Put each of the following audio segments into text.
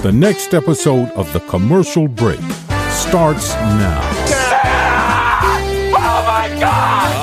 The next episode of The Commercial Break starts now. Oh my God!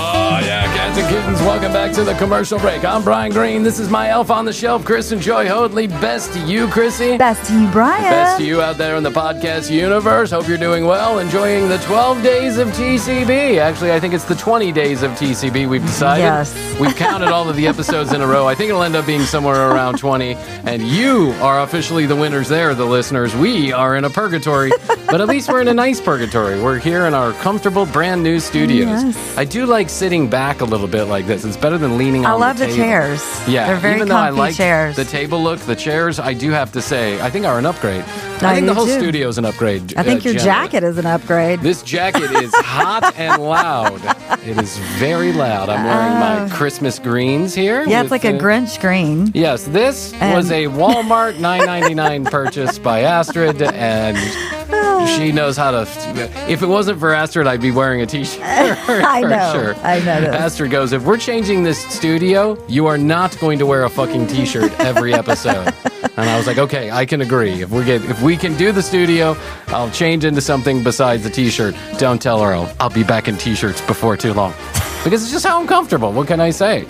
Oh yeah, cats and kittens, welcome back to The Commercial Break. I'm Bryan Green. This is my elf on the shelf, Chris and Joy Hoadley. Best to you, Krissy. Best to you, Bryan. Best to you out there in the podcast universe. Hope you're doing well, enjoying the 12 days of TCB. Actually, I think it's the 20 days of TCB we've decided. Yes. We've counted all of the episodes in a row. I think it'll end up being somewhere around 20. And you are officially the winners there, the listeners. We are in a purgatory, but at least we're in a nice purgatory. We're here in our comfortable, brand new studios. Yes. I do like sitting back a little bit like this. It's better than leaning on the table. I love the chairs. Yeah, they're very even though I comfy like chairs. the table look, the chairs, I do have to say, I think are an upgrade. I think do the whole too. studio is an upgrade. I think your generally. jacket is an upgrade. This jacket is hot and loud. It is very loud. I'm wearing my Christmas greens here. Yeah, it's like a Grinch green. Yes, this was a Walmart $9.99 purchase by Astrid, and she knows how to. If it wasn't for Astrid, I'd be wearing a t-shirt. I know. Sure. I know this. Astrid goes, if we're changing this studio, you are not going to wear a fucking t-shirt every episode. And I was like, okay, I can agree. If we can do the studio, I'll change into something besides a t-shirt. Don't tell her I'll be back in t-shirts before too long. Because it's just how I'm comfortable. What can I say?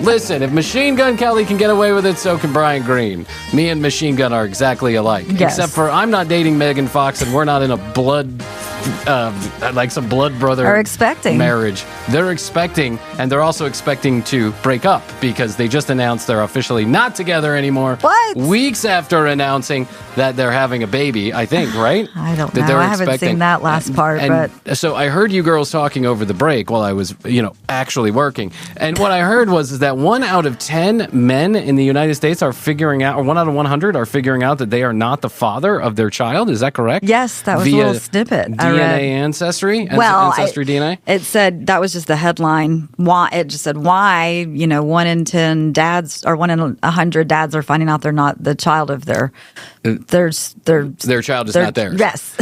Listen, if Machine Gun Kelly can get away with it, so can Bryan Green. Me and Machine Gun are exactly alike. Yes. Except for I'm not dating Megan Fox and we're not in a blood... like some blood brother Are expecting marriage. They're expecting, and they're also expecting to break up because they just announced they're officially not together anymore. What? Weeks after announcing that they're having a baby, I think, right? I don't That know. they're I haven't seen that last part, but so I heard you girls talking over the break while I was, actually working. And what I heard was that 1 out of 10 men in the United States are figuring out, or 1 out of 100 are figuring out that they are not the father of their child. Is that correct? Yes, that was Via a little snippet. DNA ancestry? Ancestry DNA? It said that was just the headline. Why? It just said why 1 in 10 dads or 1 in 100 dads are finding out they're not the child of their child is not theirs. Yes,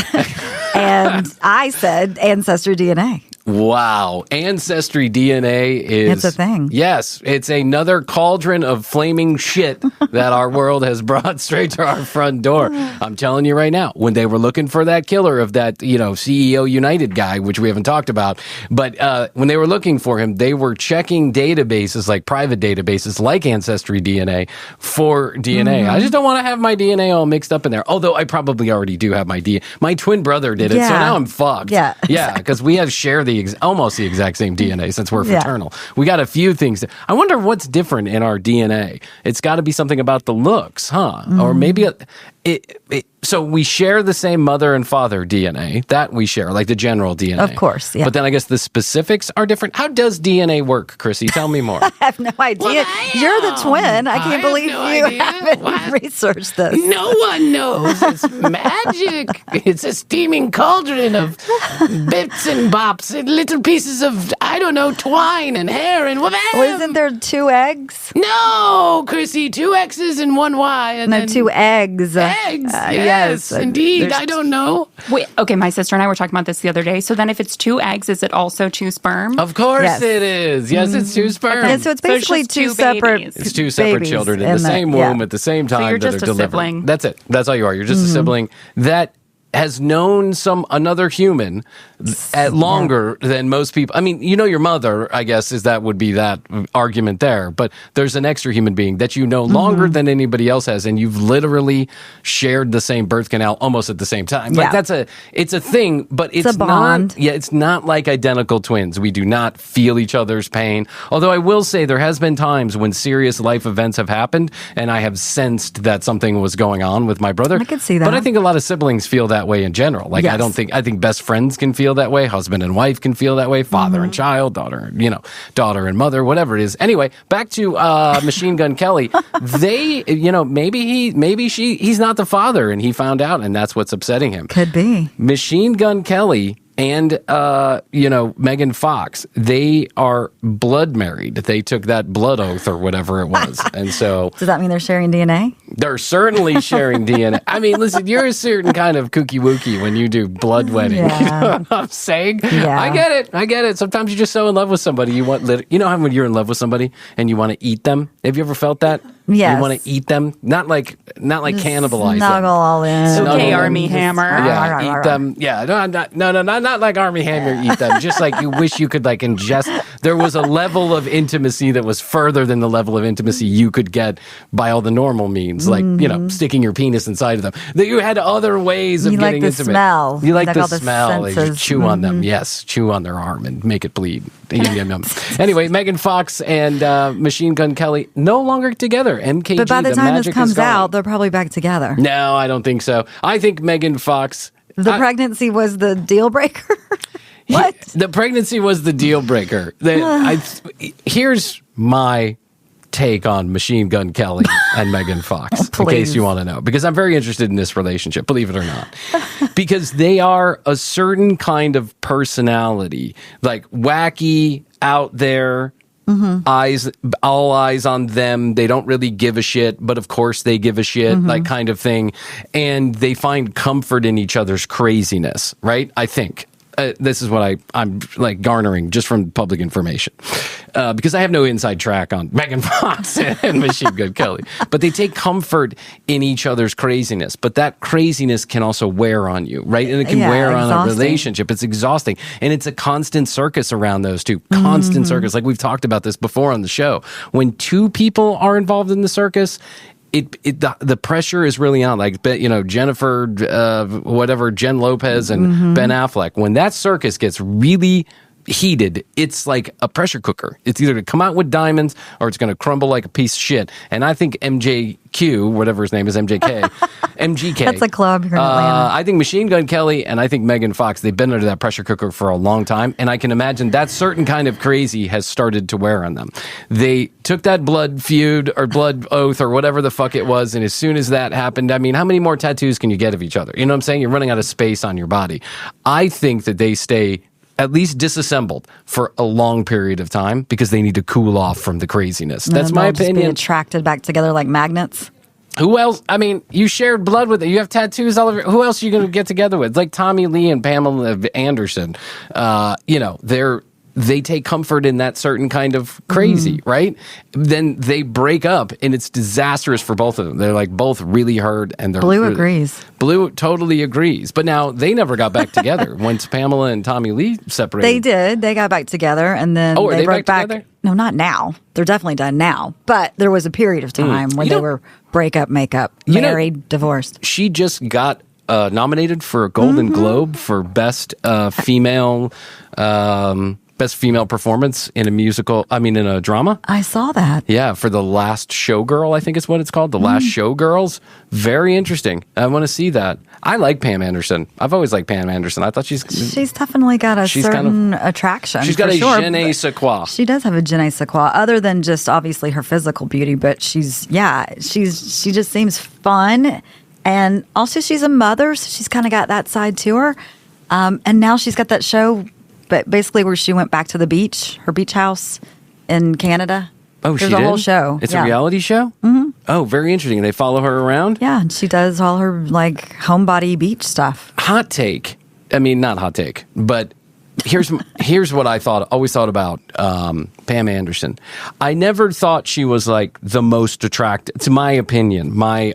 and I said ancestry DNA. Wow. Ancestry DNA is... It's a thing. Yes. It's another cauldron of flaming shit that our world has brought straight to our front door. I'm telling you right now, when they were looking for that killer of that, CEO United guy, which we haven't talked about, but when they were looking for him, they were checking databases, like private databases, like Ancestry DNA, for DNA. Mm-hmm. I just don't want to have my DNA all mixed up in there. Although I probably already do have my DNA. My twin brother did it, so now I'm fucked. Yeah. Yeah, because we have shared almost the exact same DNA since we're Yeah. fraternal. We got a few things. I wonder what's different in our DNA. It's got to be something about the looks, huh? Or maybe so we share the same mother and father DNA. That we share, like the general DNA. Of course, yeah. But then I guess the specifics are different. How does DNA work, Krissy? Tell me more. I have no idea. You're the twin. I can't believe you haven't researched this. No one knows. It's magic. It's a steaming cauldron of bits and bops and little pieces of, I don't know, twine and hair and whatever. Well, isn't there 2 eggs? No, Krissy, 2 X's and 1 Y. And No, then 2 eggs. eggs. Yes, indeed. I don't know. Wait, okay, my sister and I were talking about this the other day. So then if it's 2 eggs, is it also 2 sperm? Of course Yes. it is. Yes, it's 2 sperm. Yeah, so it's basically just 2 2 separate. babies. It's 2 separate babies children in in the the- same yeah. womb at the same time you're that just are a delivered. sibling. That's it. That's all you are. You're just a sibling that has known another human longer than most people. I mean, your mother, I guess, would be that argument there. But there's an extra human being that you know longer than anybody else has, and you've literally shared the same birth canal almost at the same time. Like Yeah. it's a thing, but it's a bond. not. Yeah, it's not like identical twins. We do not feel each other's pain. Although I will say there has been times when serious life events have happened, and I have sensed that something was going on with my brother. I could see that. But I think a lot of siblings feel that way in general. Like Yes. I think best friends can feel that way, husband and wife can feel that way, father and child, daughter and mother, whatever it is. Anyway, back to Machine Gun Kelly. They, maybe he's not the father and he found out and that's what's upsetting him. Could be. Machine Gun Kelly and Megan Fox, they are blood married. They took that blood oath or whatever it was. And so Does that mean they're sharing DNA? they're certainly sharing DNA. I mean, listen, you're a certain kind of kooky wookie when you do blood wedding. Yeah. You know what I'm saying? Yeah. I get it. Sometimes you're just so in love with somebody. How when you're in love with somebody and you want to eat them? Have you ever felt that? Yes. You want to eat them, not like cannibalize Snuggle them. all in. Okay, them. Army Hammer. Yeah, eat them. Yeah, no, not like Army Hammer. Eat them. Just like you wish you could like ingest. There was a level of intimacy that was further than the level of intimacy you could get by all the normal means, like sticking your penis inside of them. That you had other ways of You getting like the intimate. smell. You like the all the smell. You senses. chew on them. Yes, chew on their arm and make it bleed. Yum, yum, yum. Anyway, Megan Fox and Machine Gun Kelly no longer together. MKG. But by the time this magic comes is gone. out, they're probably back together. No, I don't think so. I think Megan Fox. The pregnancy was the deal breaker? What? The pregnancy was the deal breaker. Here's my take on Machine Gun Kelly and Megan Fox, in case you want to know, because I'm very interested in this relationship, believe it or not, because they are a certain kind of personality, like wacky, out there, all eyes on them. They don't really give a shit, but of course they give a shit, like kind of thing. And they find comfort in each other's craziness, right? I think. This is what I'm like garnering just from public information, because I have no inside track on Megan Fox and Machine Gun Kelly. But they take comfort in each other's craziness. But that craziness can also wear on you, right? And it can wear on a relationship. It's exhausting. And it's a constant circus around those two. Constant circus. Like we've talked about this before on the show. When two people are involved in the circus, the pressure is really on. Like, Jennifer, Jen Lopez and Ben Affleck. When that circus gets really heated, it's like a pressure cooker. It's either going to come out with diamonds or it's going to crumble like a piece of shit. And I think MJQ, whatever his name is, MGK. That's a club here in Atlanta. I think Machine Gun Kelly and I think Megan Fox, they've been under that pressure cooker for a long time. And I can imagine that certain kind of crazy has started to wear on them. They took that blood feud or blood oath or whatever the fuck it was. And as soon as that happened, I mean, how many more tattoos can you get of each other? You know what I'm saying? You're running out of space on your body. I think that they stay at least disassembled for a long period of time because they need to cool off from the craziness. That's my opinion. Just be attracted back together like magnets. Who else? I mean, you shared blood with it. You have tattoos all over. Who else are you going to get together with? Like Tommy Lee and Pamela Anderson. They take comfort in that certain kind of crazy, right? Then they break up, and it's disastrous for both of them. They're like both really hurt, and Blue agrees. Blue totally agrees. But now they never got back together once Pamela and Tommy Lee separated. They did. They got back together, and then are they broke back together? No, not now. They're definitely done now. But there was a period of time when they were breakup, makeup, married, divorced. She just got nominated for a Golden Globe for best female. Best female performance in a musical, in a drama. I saw that. Yeah, for The Last Showgirl, I think is what it's called. The Last Showgirls. Very interesting. I want to see that. I like Pam Anderson. I've always liked Pam Anderson. I thought she's definitely got a certain attraction. She's got a je ne sais quoi. She does have a je ne sais quoi, other than just obviously her physical beauty, but she just seems fun. And also she's a mother, so she's kind of got that side to her. And now she's got that show, but basically where she went back to the beach, her beach house in Canada. Oh, There's a whole show. It's a reality show? Mm-hmm. Oh, very interesting. They follow her around? Yeah, and she does all her homebody beach stuff. Hot take. Not hot take, but here's what I always thought about Pam Anderson. I never thought she was the most attractive, to my opinion, my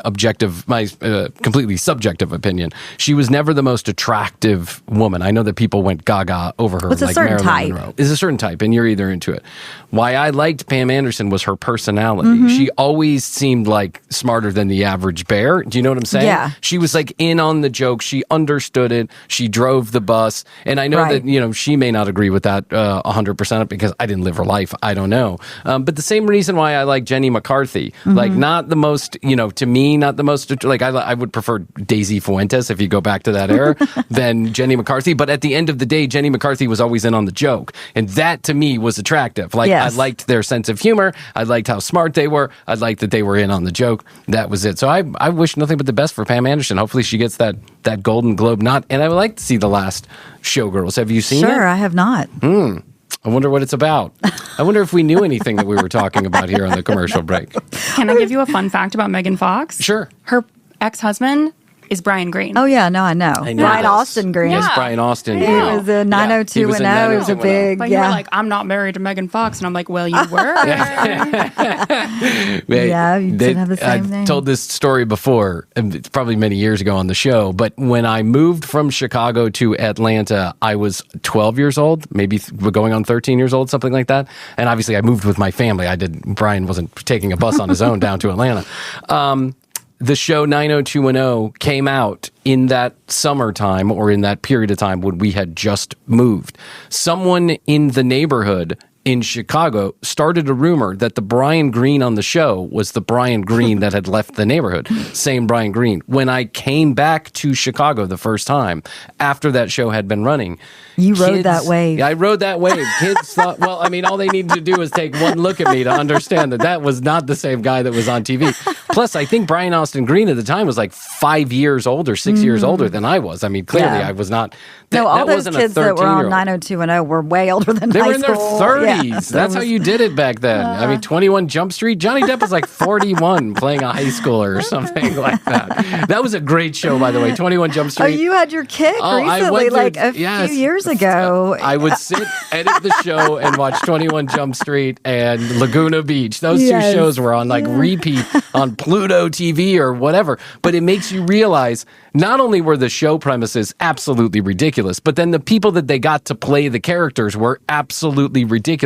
completely subjective opinion. She was never the most attractive woman. I know that people went gaga over her. It's a certain Marilyn type. Monroe. It's a certain type, and you're either into it. Why I liked Pam Anderson was her personality. She always seemed smarter than the average bear. Do you know what I'm saying? Yeah. She was in on the joke. She understood it. She drove the bus. And I know that, she may not agree with that 100% because I didn't live her life. I don't know. But the same reason why I like Jenny McCarthy, not the most, to me, not the most, I would prefer Daisy Fuentes if you go back to that era than Jenny McCarthy. But at the end of the day, Jenny McCarthy was always in on the joke. And that to me was attractive. I liked their sense of humor. I liked how smart they were. I liked that they were in on the joke. That was it. So I wish nothing but the best for Pam Anderson. Hopefully she gets that Golden Globe nod. And I would like to see The Last Showgirls. Have you seen it? Sure, I have not. I wonder what it's about. I wonder if we knew anything that we were talking about here on the commercial break. Can I give you a fun fact about Megan Fox? Sure. Her ex-husband is Bryan Green. Oh, yeah. No, I know. I know Bryan this. Austin Green. Yes, Bryan Austin. He was a 90210. It was a big, But you were like, I'm not married to Megan Fox. And I'm like, well, you were. Yeah, you did have the same name. I've told this story before, and it's probably many years ago on the show, but when I moved from Chicago to Atlanta, I was 12 years old, maybe going on 13 years old, something like that. And obviously I moved with my family. Bryan wasn't taking a bus on his own down to Atlanta. The show 90210 came out in that summertime or in that period of time when we had just moved. Someone in the neighborhood in Chicago started a rumor that the Bryan Green on the show was the Bryan Green that had left the neighborhood. Same Bryan Green. When I came back to Chicago the first time after that show had been running, you rode that wave. Yeah, I rode that wave. Kids thought, well, I mean, all they needed to do was take one look at me to understand that was not the same guy that was on TV. Plus, I think Bryan Austin Green at the time was like 5 years older, 6 years older than I was. I mean, clearly I was not. No, all those wasn't kids that were on 90210 were way older than They high were in their school. 30s. Yeah, so That's how you did it back then. I mean, 21 Jump Street. Johnny Depp was like 41 playing a high schooler or something like that. That was a great show, by the way. 21 Jump Street. Oh, you had your kick I recently, went like to- few years ago. I would sit, edit the show, and watch 21 Jump Street and Laguna Beach. Those two shows were on like repeat on Pluto TV or whatever. But it makes you realize not only were the show premises absolutely ridiculous, but then the people that they got to play the characters were absolutely ridiculous.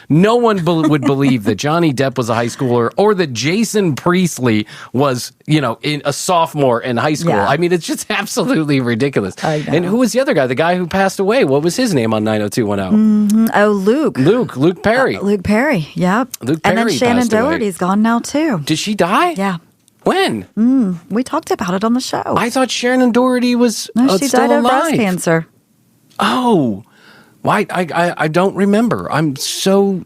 No one would believe that Johnny Depp was a high schooler or that Jason Priestley was, in a sophomore in high school. Yeah. I mean, it's just absolutely ridiculous. I know. And who was the other guy? The guy who passed away. What was his name on 90210? Oh, Luke. Luke Perry. Luke Perry, yep. Luke and then Perry Shannon passed away. Doherty's gone now, too. Did she die? Yeah. When? We talked about it on the show. I thought Shannon Doherty was No, she still died of alive. breast cancer. Oh, why? I don't remember. I'm so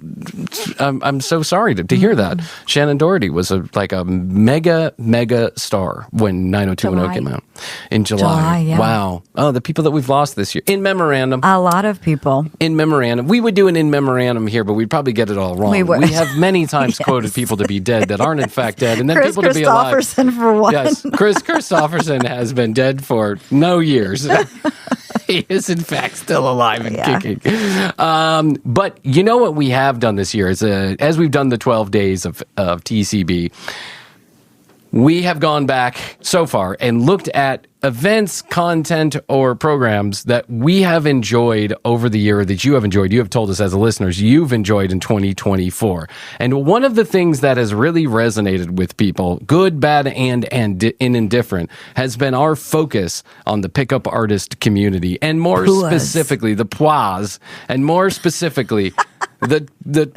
sorry to hear that. Shannon Doherty was a mega star when 90210 came out in July. Yeah. Wow. Oh, the people that we've lost this year. In memorandum. A lot of people. In memorandum. We would do an in memorandum here, but we'd probably get it all wrong. We would. We have many times quoted people to be dead that aren't in fact dead, and then Chris people to be alive. Christopherson for one. Yes, Chris Christopherson has been dead for no years. He is in fact still alive and kicking. But you know what we have done this year is as we've done the 12 days of TCB, we have gone back so far and looked at events, content, or programs that we have enjoyed over the year, that you have enjoyed. You have told us as listeners you've enjoyed in 2024. And one of the things that has really resonated with people, good, bad, and indifferent, has been our focus on the pickup artist community, and more specifically the PUAs, and more specifically the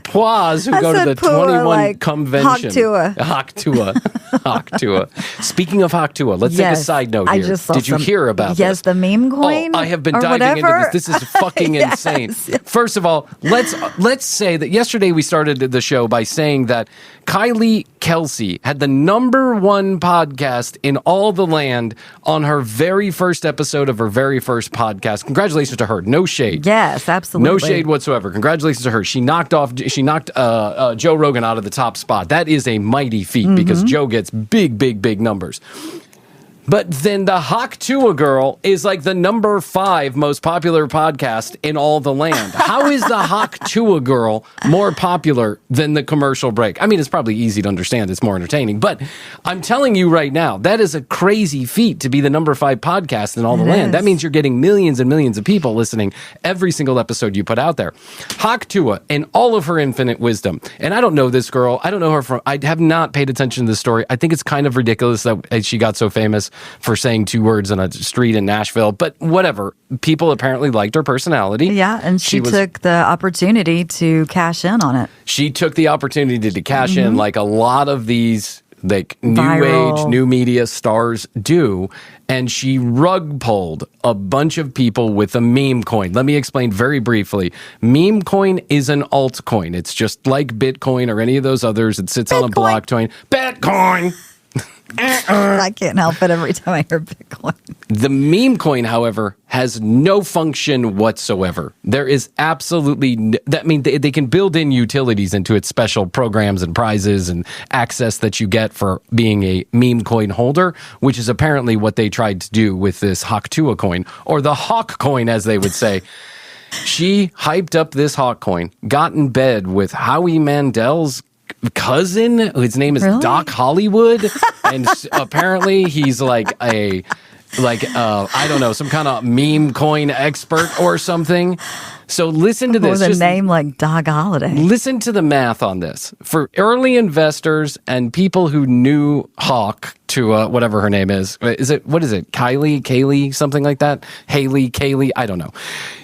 PUAs who go to the PUA 21 like convention. Haktua. Speaking of Haktua, let's take a side note here. Did you hear about this? Yes, the meme coin. Oh, I have been or diving whatever. into this. This is fucking insane. First of all, let's say that yesterday we started the show by saying that Kylie Kelsey had the #1 podcast in all the land on her very first episode of her very first podcast. Congratulations to her. No shade. Yes, absolutely. No shade whatsoever. Congratulations to her. She knocked Joe Rogan out of the top spot. That is a mighty feat because Joe gets big numbers. But then the Haktua Girl is like the #5 most popular podcast in all the land. How is the Haktua Girl more popular than the commercial break? I mean, it's probably easy to understand. It's more entertaining. But I'm telling you right now, that is a crazy feat to be the #5 podcast in all the land. That means you're getting millions and millions of people listening every single episode you put out there. Haktua, in all of her infinite wisdom, and I don't know this girl. I don't know her I have not paid attention to this story. I think it's kind of ridiculous that she got so famous for saying 2 words on a street in Nashville, but whatever. People apparently liked her personality. Yeah, and she took the opportunity to cash in on it. She took the opportunity to cash in like a lot of these like new Viral. age, new media stars do, and she rug pulled a bunch of people with a meme coin. Let me explain very briefly. Meme coin is an altcoin. It's just like Bitcoin or any of those others. It sits on a blockchain. Bitcoin! I can't help it every time I hear Bitcoin. The meme coin, however, has no function whatsoever. There is absolutely they can build in utilities into its special programs and prizes and access that you get for being a meme coin holder, which is apparently what they tried to do with this Hawk-Tua coin, or the Hawk coin, as they would say. She hyped up this Hawk coin, got in bed with Howie Mandel's cousin. His name is Doc Hollywood, and apparently he's like I don't know, some kind of meme coin expert or something. So listen to this. With a name like Doc Holliday. Listen to the math on this. For early investors and people who knew Hawk to whatever her name is. What is it? Kaylee, something like that? Haley, Kaylee, I don't know.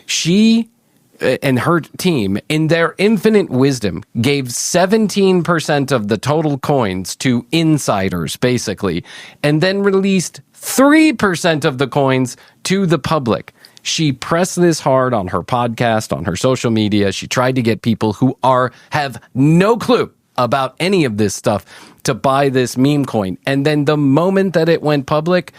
She and her team, in their infinite wisdom, gave 17% of the total coins to insiders, basically, and then released 3% of the coins to the public. She pressed this hard on her podcast, on her social media. She tried to get people who have no clue about any of this stuff to buy this meme coin. And then the moment that it went public,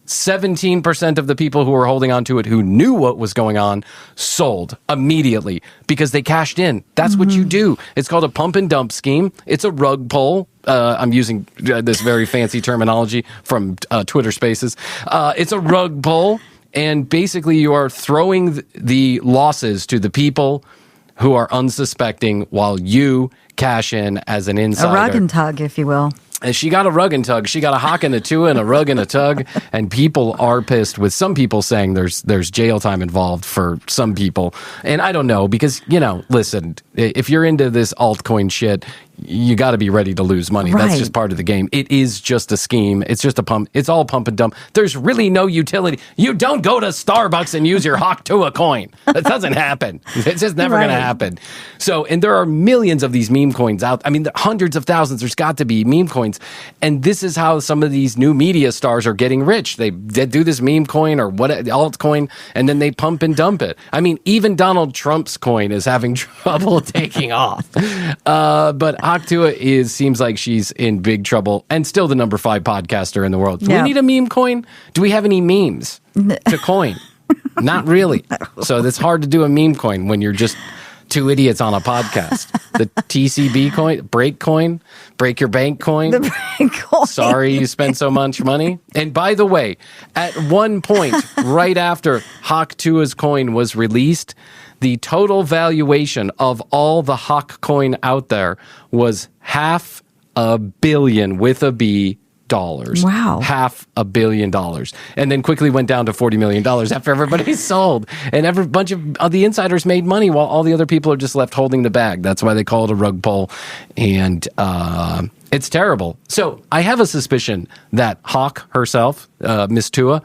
17% of the people who were holding on to it, who knew what was going on, sold immediately because they cashed in. That's what you do. It's called a pump and dump scheme. It's a rug pull. I'm using this very fancy terminology from Twitter Spaces. It's a rug pull, and basically you are throwing the losses to the people who are unsuspecting while you cash in as an insider. A rug and tug, if you will. And she got a rug and tug. She got a Hawk and a Tua and a rug and a tug. And people are pissed, with some people saying there's jail time involved for some people. And I don't know, because, listen, if you're into this altcoin shit, you got to be ready to lose money. Right. That's just part of the game. It is just a scheme. It's just a pump. It's all pump and dump. There's really no utility. You don't go to Starbucks and use your Hawk to a coin. That doesn't happen. It's just never going to happen. So, and there are millions of these meme coins out. I mean, hundreds of thousands. There's got to be meme coins. And this is how some of these new media stars are getting rich. They do this meme coin or what altcoin, and then they pump and dump it. I mean, even Donald Trump's coin is having trouble taking off. But Hawk-Tua seems like she's in big trouble, and still the number 5 podcaster in the world. Do we need a meme coin? Do we have any memes to coin? Not really. So it's hard to do a meme coin when you're just two idiots on a podcast. The TCB coin, break your bank coin. The break coin. Sorry you spent so much money. And by the way, at one point, right after Hawk-Tua's coin was released, the total valuation of all the Hawk coin out there was $500 million with a B dollars. Wow. $500 million. And then quickly went down to $40 million after everybody sold. And every bunch of the insiders made money while all the other people are just left holding the bag. That's why they call it a rug pull. And it's terrible. So I have a suspicion that Hawk herself, Miss Tua,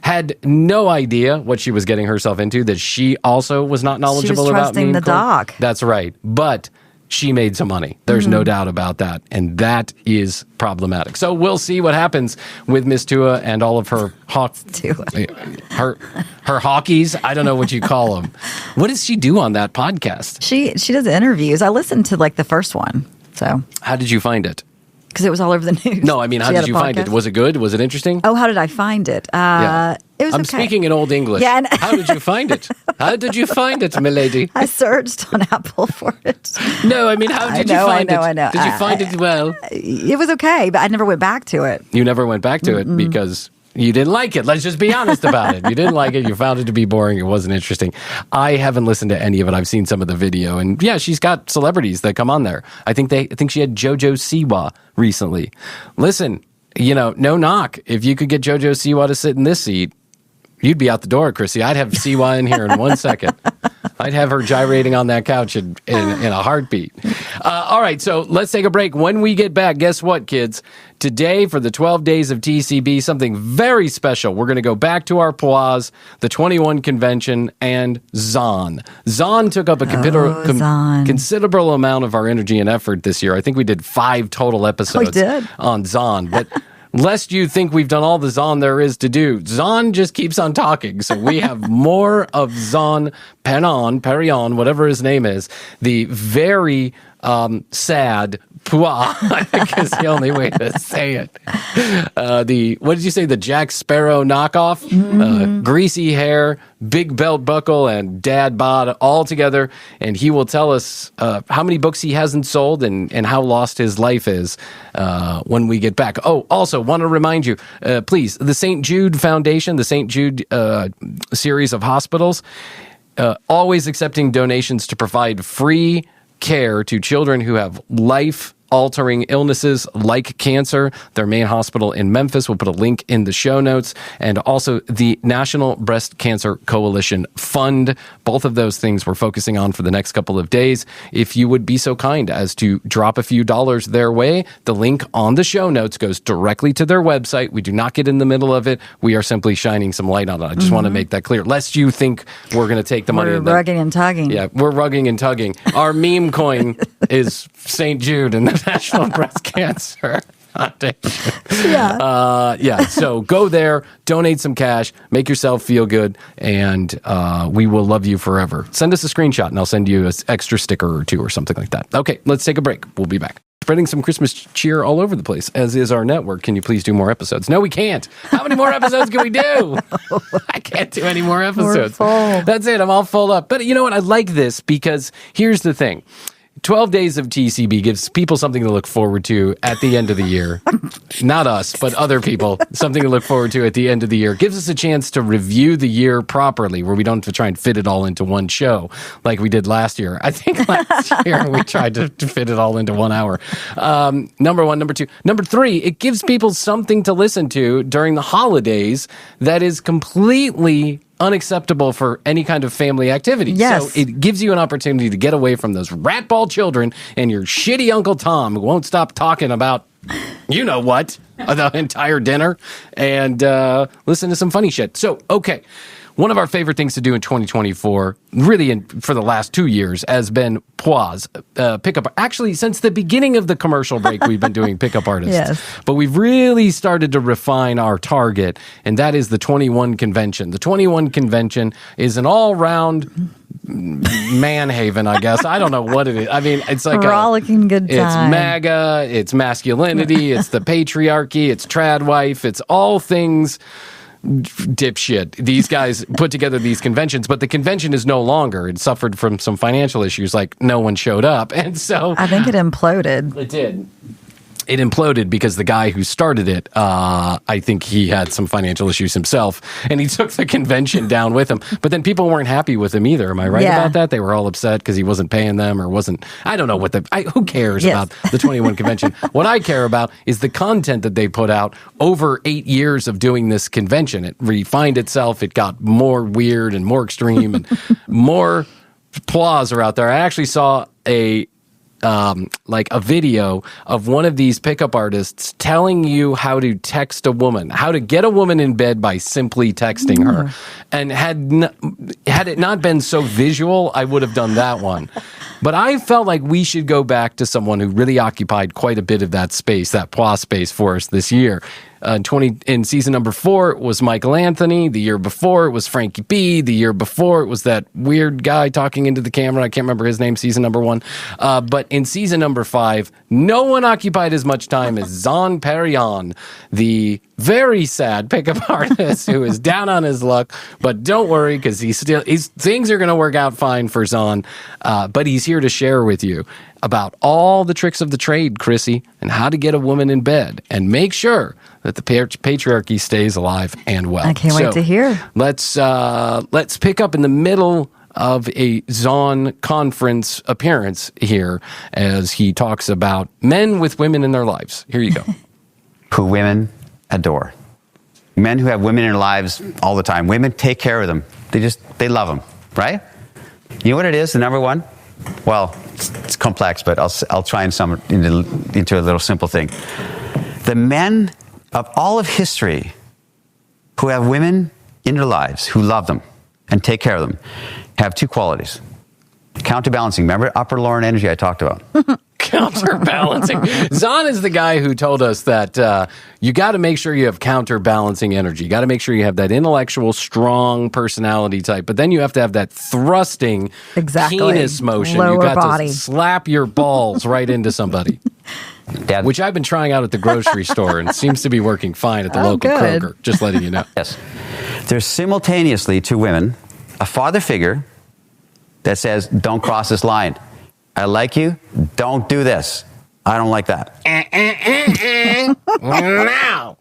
had no idea what she was getting herself into, that she also was not knowledgeable about trusting meme the coin. doc. That's right. But she made some money. There's no doubt about that. And that is problematic. So we'll see what happens with Miss Tua and all of her her hawkies. I don't know what you call them. What does she do on that podcast? She does interviews. I listened to the first one. So how did you find it? Because it was all over the news. No, I mean, how did you find it? Was it good? Was it interesting? Oh, how did I find it? It was I'm okay. speaking in Old English. Yeah, how did you find it? How did you find it, milady? I searched on Apple for it. No, I mean, how did you find it? I know. Did you find it well? It was okay, but I never went back to it. You never went back to it because you didn't like it. Let's just be honest about it. You didn't like it. You found it to be boring. It wasn't interesting. I haven't listened to any of it. I've seen some of the video, and yeah, she's got celebrities that come on there. I think she had JoJo Siwa recently. Listen, no knock. If you could get JoJo Siwa to sit in this seat, you'd be out the door, Krissy. I'd have Siwa in here in 1 second. I'd have her gyrating on that couch in a heartbeat. All right, so let's take a break. When we get back, guess what, kids? Today, for the 12 days of TCB, something very special. We're going to go back to our PUAs, the 21 convention, and Zan. Zan took up a considerable amount of our energy and effort this year. I think we did 5 total episodes on Zan. But lest you think we've done all the Zan there is to do, Zan just keeps on talking. So we have more of Zan Perion, whatever his name is, the very sad PUA, I think is the only way to say it. What did you say? The Jack Sparrow knockoff? Greasy hair, big belt buckle, and dad bod all together. And he will tell us how many books he hasn't sold and how lost his life is when we get back. Oh, also, want to remind you, please, the St. Jude Foundation, the St. Jude series of hospitals, always accepting donations to provide free care to children who have life-altering illnesses like cancer. Their main hospital in Memphis. We'll put a link in the show notes. And also the National Breast Cancer Coalition Fund. Both of those things we're focusing on for the next couple of days. If you would be so kind as to drop a few dollars their way, the link on the show notes goes directly to their website. We do not get in the middle of it. We are simply shining some light on it. I just want to make that clear. Lest you think we're going to take the money. We're rugging and tugging. Yeah, we're rugging and tugging. Our meme coin is St. Jude and the National Breast Cancer Foundation. Yeah. So go there, donate some cash, make yourself feel good, and we will love you forever. Send us a screenshot, and I'll send you an extra sticker or two or something like that. Okay, let's take a break. We'll be back. Spreading some Christmas cheer all over the place, as is our network. Can you please do more episodes? No, we can't. How many more episodes can we do? I can't do any more episodes. We're full. That's it. I'm all full up. But you know what? I like this because here's the thing. 12 Days of TCB gives people something to look forward to at the end of the year. Not us, but other people. Something to look forward to at the end of the year. Gives us a chance to review the year properly, where we don't have to try and fit it all into one show like we did last year. I think last year we tried to fit it all into 1 hour. Number one. Number two. Number three, it gives people something to listen to during the holidays that is completely unacceptable for any kind of family activity. Yes. So it gives you an opportunity to get away from those ratball children and your shitty Uncle Tom who won't stop talking about you know what the entire dinner and listen to some funny shit. So, okay. One of our favorite things to do in 2024, really for the last 2 years, has been PUAs, pickup. Actually, since the beginning of the commercial break, we've been doing pickup artists. Yes. But we've really started to refine our target, and that is the 21 Convention. The 21 Convention is an all-round man haven, I guess. I don't know what it is. I mean, it's like rollicking good time. It's MAGA, it's masculinity, it's the patriarchy, it's trad wife, it's all things dipshit. These guys put together these conventions, but the convention is no longer. It suffered from some financial issues, like no one showed up. And so I think it imploded. It did. It imploded because the guy who started it, I think he had some financial issues himself, and he took the convention down with him. But then people weren't happy with him either. Am I right about that? They were all upset because he wasn't paying them or wasn't. I don't know what who cares about the 21 Convention? What I care about is the content that they put out over 8 years of doing this convention. It refined itself. It got more weird and more extreme, and more PUAs are out there. I actually saw a video of one of these pickup artists telling you how to text a woman, how to get a woman in bed by simply texting her. And had it not been so visual, I would have done that one. But I felt like we should go back to someone who really occupied quite a bit of that space, that PUA space for us this year. In season number 4, it was Michael Anthony. The year before, it was Frankie B. The year before, it was that weird guy talking into the camera. I can't remember his name, season number 1. But in season number 5, no one occupied as much time as Zan the very sad pickup artist who is down on his luck. But don't worry, because things are going to work out fine for Zan. But he's here to share with you about all the tricks of the trade, Krissy, and how to get a woman in bed and make sure that the patriarchy stays alive and well. I can't wait to hear. Let's pick up in the middle of a Zan conference appearance here as he talks about men with women in their lives. Here you go. Who women adore. Men who have women in their lives all the time. Women take care of them. They love them, right? You know what it is, the number one? Well, it's complex, but I'll try and sum it into a little simple thing. The men of all of history who have women in their lives, who love them and take care of them, have 2 qualities. Counterbalancing. Remember upper lower energy I talked about? Counterbalancing. Zan is the guy who told us that you got to make sure you have counterbalancing energy. You got to make sure you have that intellectual, strong personality type, but then you have to have that thrusting penis motion. Lower you got body. to slap your balls right into somebody. Dad. Which I've been trying out at the grocery store and seems to be working fine at the local good. Kroger. Just letting you know. Yes. There's simultaneously to women a father figure that says, don't cross this line. I like you. Don't do this. I don't like that. Now.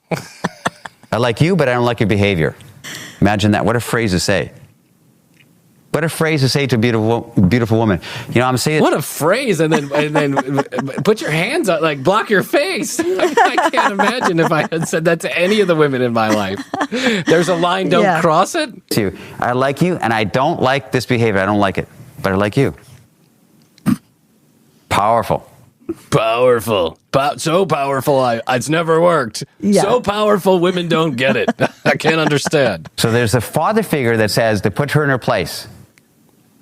I like you, but I don't like your behavior. Imagine that. What a phrase to say. What a phrase to say to a beautiful woman. You know, I'm saying. What a phrase, and then put your hands up, like block your face. I can't imagine if I had said that to any of the women in my life. There's a line, don't cross it. I like you, and I don't like this behavior. I don't like it, but I like you. Powerful. So powerful, it's never worked. Yeah. So powerful, women don't get it. I can't understand. So there's a father figure that says to put her in her place.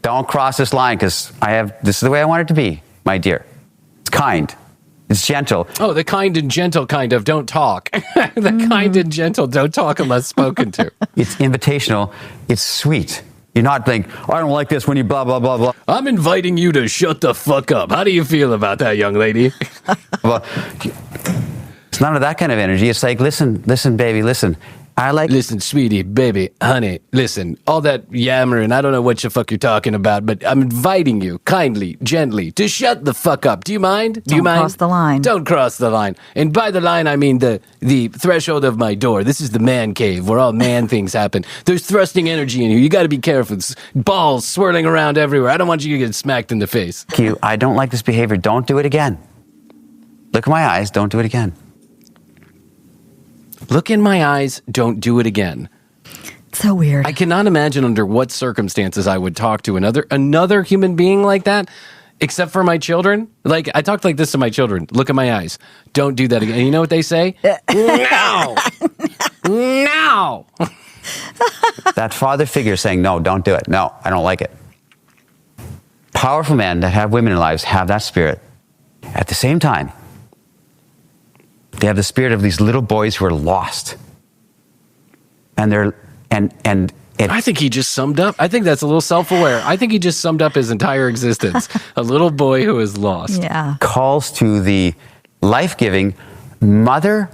Don't cross this line because this is the way I want it to be, my dear. It's kind. It's gentle. Oh, the kind and gentle kind of don't talk. The kind and gentle don't talk unless spoken to. It's invitational. It's sweet. You're not like, I don't like this when you blah, blah, blah, blah. I'm inviting you to shut the fuck up. How do you feel about that, young lady? Well, it's none of that kind of energy. It's like, listen, baby, listen. Listen, sweetie, baby, honey, listen, all that yammering, I don't know what the fuck you're talking about, but I'm inviting you kindly, gently, to shut the fuck up. Do you mind? Do you mind? Don't cross the line. Don't cross the line. And by the line, I mean the threshold of my door. This is the man cave where all man things happen. There's thrusting energy in here. You got to be careful. It's balls swirling around everywhere. I don't want you to get smacked in the face. I don't like this behavior. Don't do it again. Look at my eyes. Don't do it again. Look in my eyes. Don't do it again. So weird. I cannot imagine under what circumstances I would talk to another human being like that, except for my children. Like, I talk like this to my children. Look in my eyes. Don't do that again. And you know what they say? No! No! That father figure saying, no, don't do it. No, I don't like it. Powerful men that have women in their lives have that spirit. At the same time, they have the spirit of these little boys who are lost. And I think he just summed up. I think that's a little self-aware. I think he just summed up his entire existence. A little boy who is lost. Yeah. Calls to the life-giving mother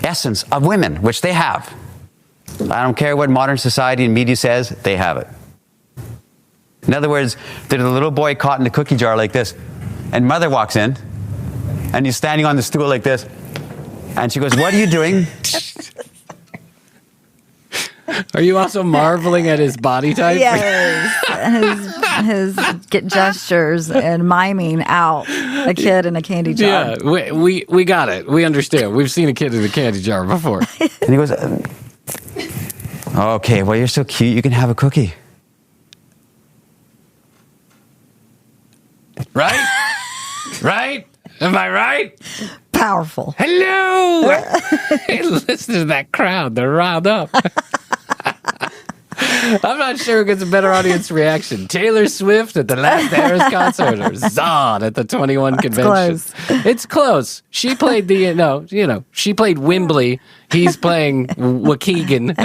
essence of women, which they have. I don't care what modern society and media says, they have it. In other words, there's a little boy caught in a cookie jar like this, and mother walks in, and he's standing on the stool like this, and she goes, what are you doing? Are you also marveling at his body type? Yes. his gestures and miming out a kid in a candy jar. Yeah, we got it. We understand. We've seen a kid in a candy jar before. And he goes, okay, well, you're so cute, you can have a cookie. Right? Right? Am I right? Powerful. Hello! Hey, listen to that crowd. They're riled up. I'm not sure who gets a better audience reaction. Taylor Swift at the last Harris concert or Zan at the 21 convention. Close. It's close. She played she played Wembley. He's playing Waukegan.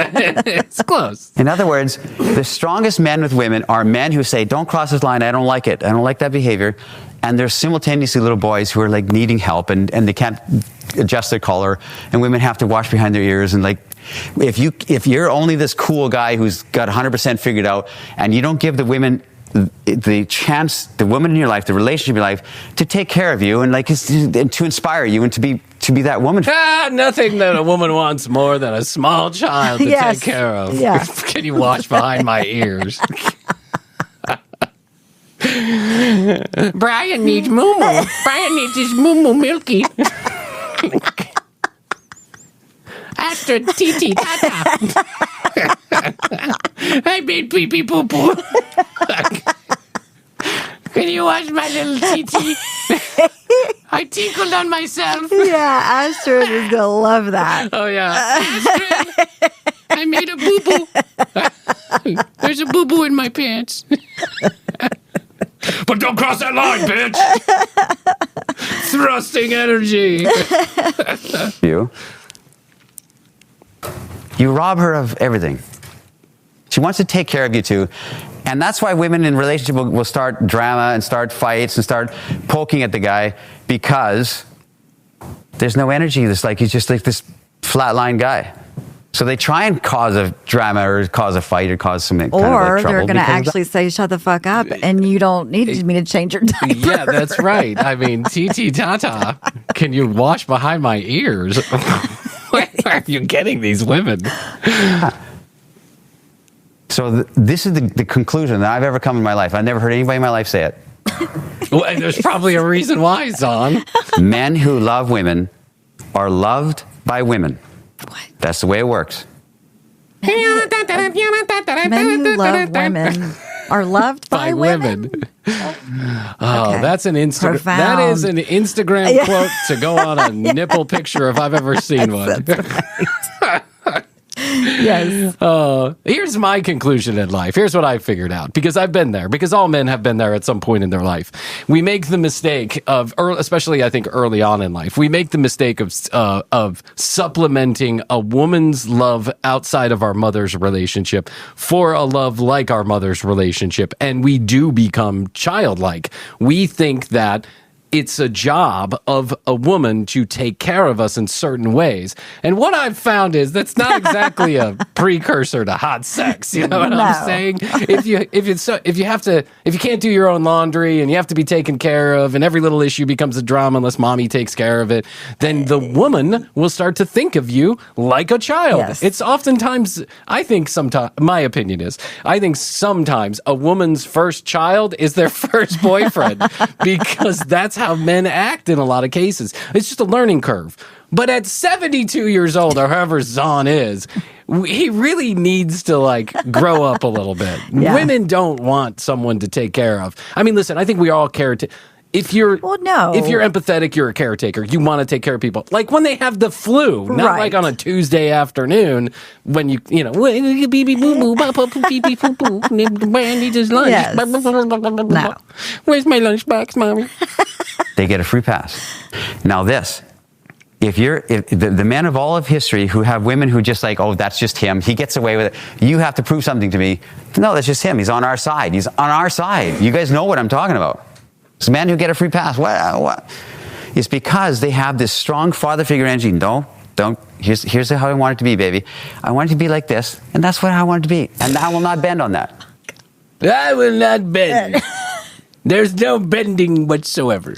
It's close. In other words, the strongest men with women are men who say, don't cross this line, I don't like it. I don't like that behavior. And there's simultaneously little boys who are like needing help and they can't adjust their collar, and women have to wash behind their ears. And like, if you're only this cool guy who's got 100% figured out, and you don't give the women the chance, the woman in your life, the relationship in your life, to take care of you and like and to inspire you and to be that woman. Nothing that a woman wants more than a small child to take care of. Yeah. Can you wash behind my ears? Bryan needs moo-moo. Bryan needs his moo-moo milky. Astrid TT Tata. I made pee-pee poo-poo. Can you wash my little TT? I tinkled on myself. Yeah, Astrid is going to love that. Oh, yeah. Astrid, I made a boo-boo. There's a boo-boo in my pants. But don't cross that line, bitch! Thrusting energy. You rob her of everything. She wants to take care of you too. And that's why women in relationship will start drama and start fights and start poking at the guy, because there's no energy. It's like he's just like this flatline guy. So they try and cause a drama or cause a fight or cause some kind of like Or trouble they're going to because of actually say, shut the fuck up, and you don't need me to change your diaper. Yeah, that's right. I mean, TT Tata, can you wash behind my ears? Where are you getting these women? So this is the conclusion that I've ever come in my life. I've never heard anybody in my life say it. Well, and there's probably a reason why, Zan. Men who love women are loved by women. What? That's the way it works. Men who love women are loved by women. Oh, Okay. that's an Instagram. Profound. That is an Instagram quote to go on a nipple picture if I've ever seen one. Yes. Here's my conclusion in life. Here's what I figured out, because I've been there, because all men have been there at some point in their life. We make the mistake of, especially I think early on in life, we make the mistake of supplementing a woman's love outside of our mother's relationship for a love like our mother's relationship, and we do become childlike. We think that it's a job of a woman to take care of us in certain ways. And what I've found is that's not exactly a precursor to hot sex. You know what I'm saying? If you can't do your own laundry and you have to be taken care of and every little issue becomes a drama unless mommy takes care of it, then the woman will start to think of you like a child. Yes. It's oftentimes, my opinion is, I think sometimes a woman's first child is their first boyfriend because that's how men act in a lot of cases. It's just a learning curve. But at 72 years old, or however Zan is, he really needs to like grow up a little bit. Yeah. Women don't want someone to take care of. I mean, listen, I think we all care to. If you're empathetic, you're a caretaker. You want to take care of people. Like when they have the flu, not Right. like on a Tuesday afternoon when you know, beep boo boo, beep beep boo boo, man needs his lunch. Yes. No. Where's my lunchbox, mommy? They get a free pass. Now this, if the men of all of history who have women who just like, oh, that's just him, he gets away with it, you have to prove something to me. No, that's just him. He's on our side. He's on our side. You guys know what I'm talking about. It's men who get a free pass. What? It's because they have this strong father figure energy. No, don't. Here's how I want it to be, baby. I want it to be like this, and that's what I want it to be. And I will not bend on that. I will not bend. There's no bending whatsoever.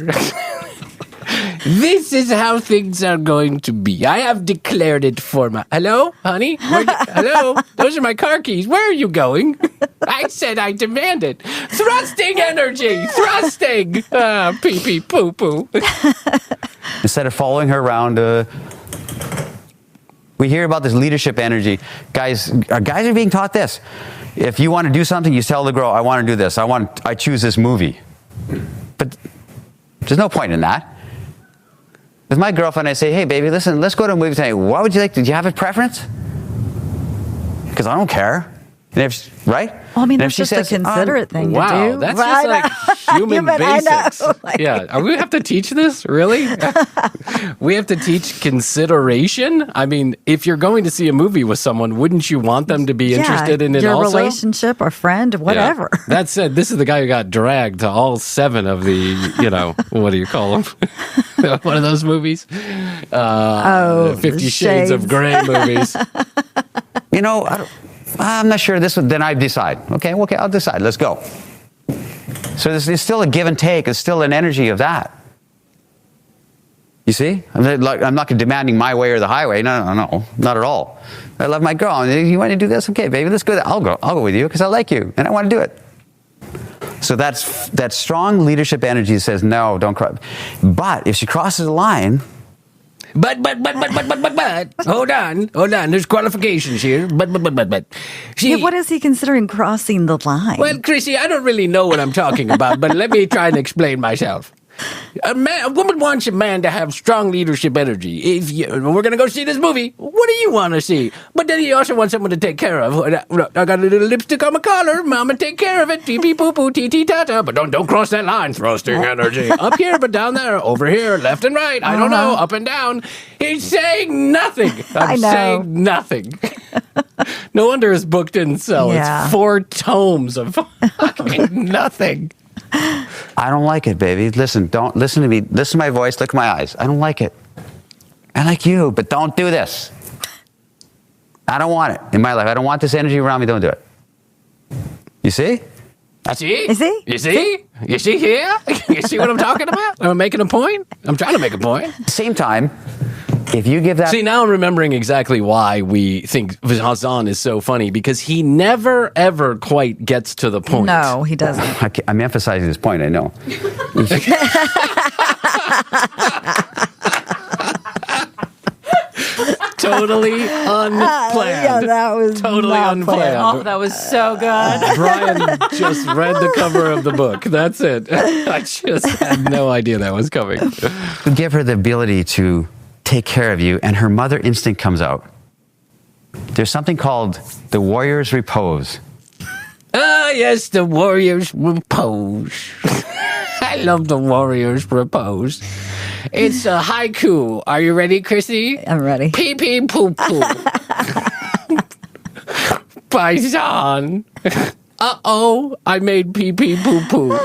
This is how things are going to be. I have declared it for my... Hello, honey? Hello? Those are my car keys. Where are you going? I said I demand it. Thrusting energy. Thrusting. Pee pee poo poo. Instead of following her around, we hear about this leadership energy. Guys are being taught this. If you want to do something, you tell the girl, I want to do this. I choose this movie. But there's no point in that. With my girlfriend, I say, hey, baby, listen, let's go to a movie tonight. What would you like? Do you have a preference? Because I don't care. And right? Well, I mean, and that's just a considerate thing to wow, do. that's Right? just like human basics. Yeah, we have to teach this? Really? We have to teach consideration? I mean, if you're going to see a movie with someone, wouldn't you want them to be interested in it your also? relationship or friend, whatever. Yeah. That said, this is the guy who got dragged to all 7 of the, what do you call them? One of those movies? 50 Shades of Grey movies. I'm not sure this would, then I decide. Okay, I'll decide. Let's go. So there's still a give and take. There's still an energy of that. You see? I'm not demanding my way or the highway. No, not at all. I love my girl. You want to do this? Okay, baby, let's go. I'll go with you because I like you and I want to do it. So that strong leadership energy says, no, don't cry. But if she crosses the line... But, hold on. There's qualifications here. But. What is he considering crossing the line? Well, Krissy, I don't really know what I'm talking about, but let me try and explain myself. A woman wants a man to have strong leadership energy. We're going to go see this movie, what do you want to see? But then you also want someone to take care of. I got a little lipstick on my collar. Mama, take care of it. Pee pee poo poo, tee tee tata. But don't cross that line. Thrusting energy. Up here, but down there. Over here, left and right. I don't know. Up and down. He's saying nothing. I'm saying nothing. No wonder his book didn't sell. Yeah. It's 4 tomes of fucking nothing. I don't like it, baby. Listen to me. Listen to my voice. Look at my eyes. I don't like it. I like you, but don't do this. I don't want it in my life. I don't want this energy around me. Don't do it. You see? I see. You see? You see? You see here? You see what I'm talking about? I'm making a point. I'm trying to make a point. Same time, if you give that... See, now I'm remembering exactly why we think Zan is so funny, because he never, ever quite gets to the point. No, he doesn't. I'm emphasizing this point, I know. Totally unplanned. Yeah, that was totally not unplanned. Oh, that was so good. Brian just read the cover of the book. That's it. I just had no idea that was coming. Give her the ability to take care of you, and her mother instinct comes out. There's something called the warrior's repose. Ah, yes, the warrior's repose. I love the warrior's repose. It's a haiku. Are you ready, Krissy? I'm ready. Pee pee poo poo. By Zan. Uh-oh, I made pee pee poo poo.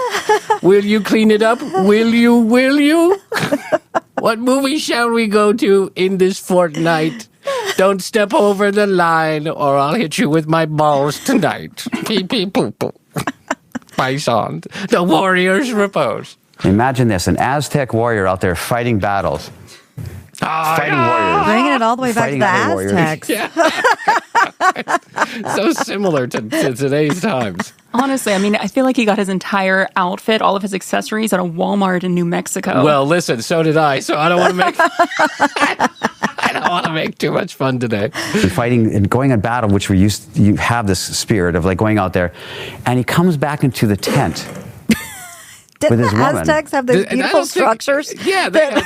Will you clean it up? Will you? Will you? What movie shall we go to in this fortnight? Don't step over the line or I'll hit you with my balls tonight. Pee pee poo poo. By Zan. The warrior's repose. Imagine this, an Aztec warrior out there fighting battles. Fighting warriors. Bringing it all the way back to Fighting the other warriors. Aztecs. So similar to today's times. Honestly, I mean, I feel like he got his entire outfit, all of his accessories at a Walmart in New Mexico. Well, listen, so did I. So I don't want to make I don't want to make too much fun today. And fighting and going on battle, which you have this spirit of like going out there, and he comes back into the tent. Didn't with his the woman. Aztecs have those I don't beautiful think- structures yeah, they're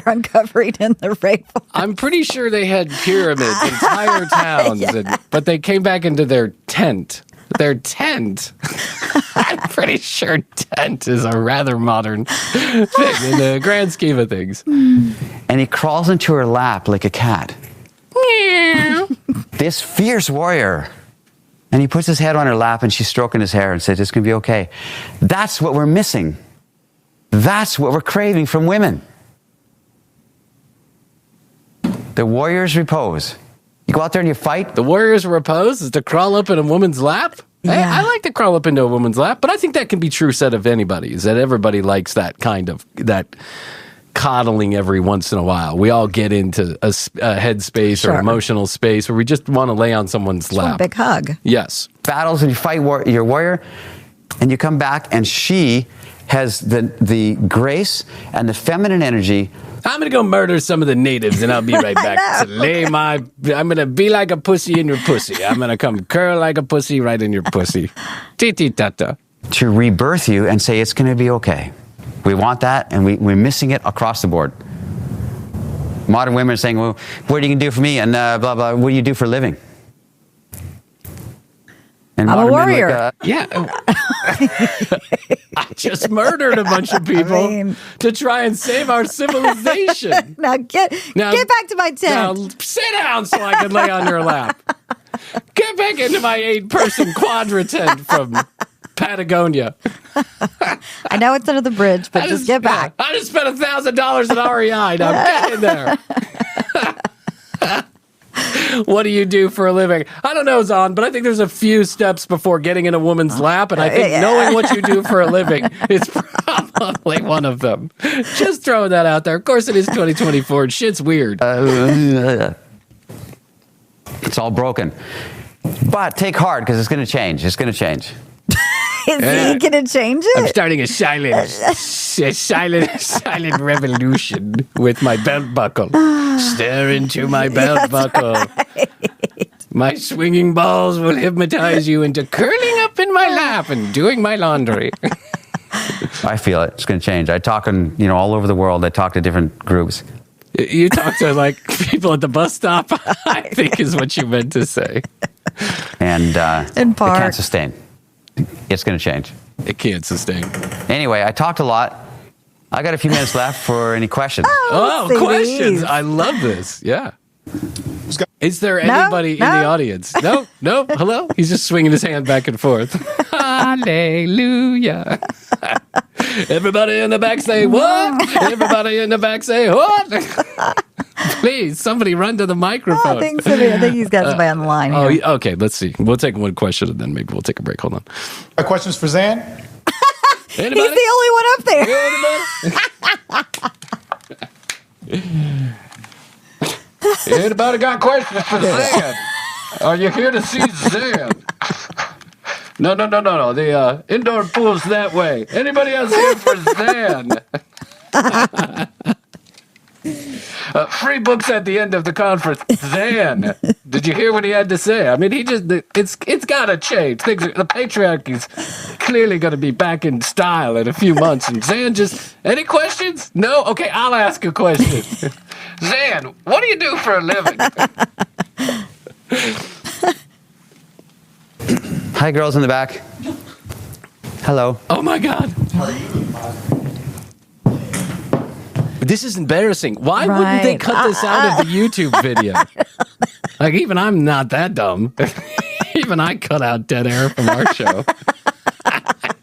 uncovering in the rainforest? I'm pretty sure they had pyramids, entire towns, but they came back into their tent. Their tent. I'm pretty sure tent is a rather modern thing in the grand scheme of things. And he crawls into her lap like a cat. This fierce warrior. And he puts his head on her lap and she's stroking his hair and says, it's going to be okay. That's what we're missing. That's what we're craving from women. The warrior's repose. You go out there and you fight. The warrior's repose is to crawl up in a woman's lap? Hey, Yeah. I like to crawl up into a woman's lap, but I think that can be true said of anybody, is that everybody likes that kind of, that coddling every once in a while. We all get into a headspace or Sure. emotional space where we just want to lay on someone's One lap. big hug. Yes. Battles and you fight your warrior. And you come back and she has the grace and the feminine energy. I'm going to go murder some of the natives and I'll be right back. I'm going to be like a pussy in your pussy. I'm going to come curl like a pussy right in your pussy. Titi-tata. To rebirth you and say it's going to be okay. We want that, and we're missing it across the board. Modern women are saying, well, what are you going to do for me? And blah, blah, what do you do for a living? And I'm a modern men warrior. Yeah. I just murdered a bunch of people to try and save our civilization. Now get back to my Now tent. sit down so I can lay on your lap. Get back into my 8-person quadra tent from Patagonia. I know it's under the bridge, but just get back. I just spent $1,000 at REI. Now get in there. What do you do for a living? I don't know, Zan, but I think there's a few steps before getting in a woman's lap, and I think knowing what you do for a living is probably one of them. Just throwing that out there. Of course, it is 2024, and shit's weird. It's all broken. But take heart, because it's going to change. It's going to change. Is he going to change I'm it? starting a silent revolution with my belt buckle. Stare into my belt buckle. Right. My swinging balls will hypnotize you into curling up in my lap and doing my laundry. I feel it. It's going to change. I talk all over the world. I talk to different groups. You talk to like people at the bus stop, I think is what you meant to say. And In it part. can't sustain. It's going to change. It can't sustain. Anyway, I talked a lot. I got a few minutes left for any questions. Oh, see questions. these. I love this. Yeah. Is there anybody in the audience? No? Hello? He's just swinging his hand back and forth. Hallelujah. Everybody in the back say what? Everybody in the back say what? Please, somebody run to the microphone. I think he's got somebody on the line here. Okay, let's see. We'll take one question and then maybe we'll take a break. Hold on. Questions for Zan? Anybody? He's the only one up there. Anybody got questions for Zan? Are you here to see Zan? No. The indoor pool's that way. Anybody else here for Zan? Free books at the end of the conference. Zan, did you hear what he had to say? I mean, it's got to change. The patriarchy's clearly going to be back in style in a few months. And Zan any questions? No? Okay, I'll ask a question. Zan, what do you do for a living? Hi, girls in the back. Hello. Oh, my God. This is embarrassing. Why wouldn't they cut this out of the YouTube video? Like, even I'm not that dumb. Even I cut out dead air from our show.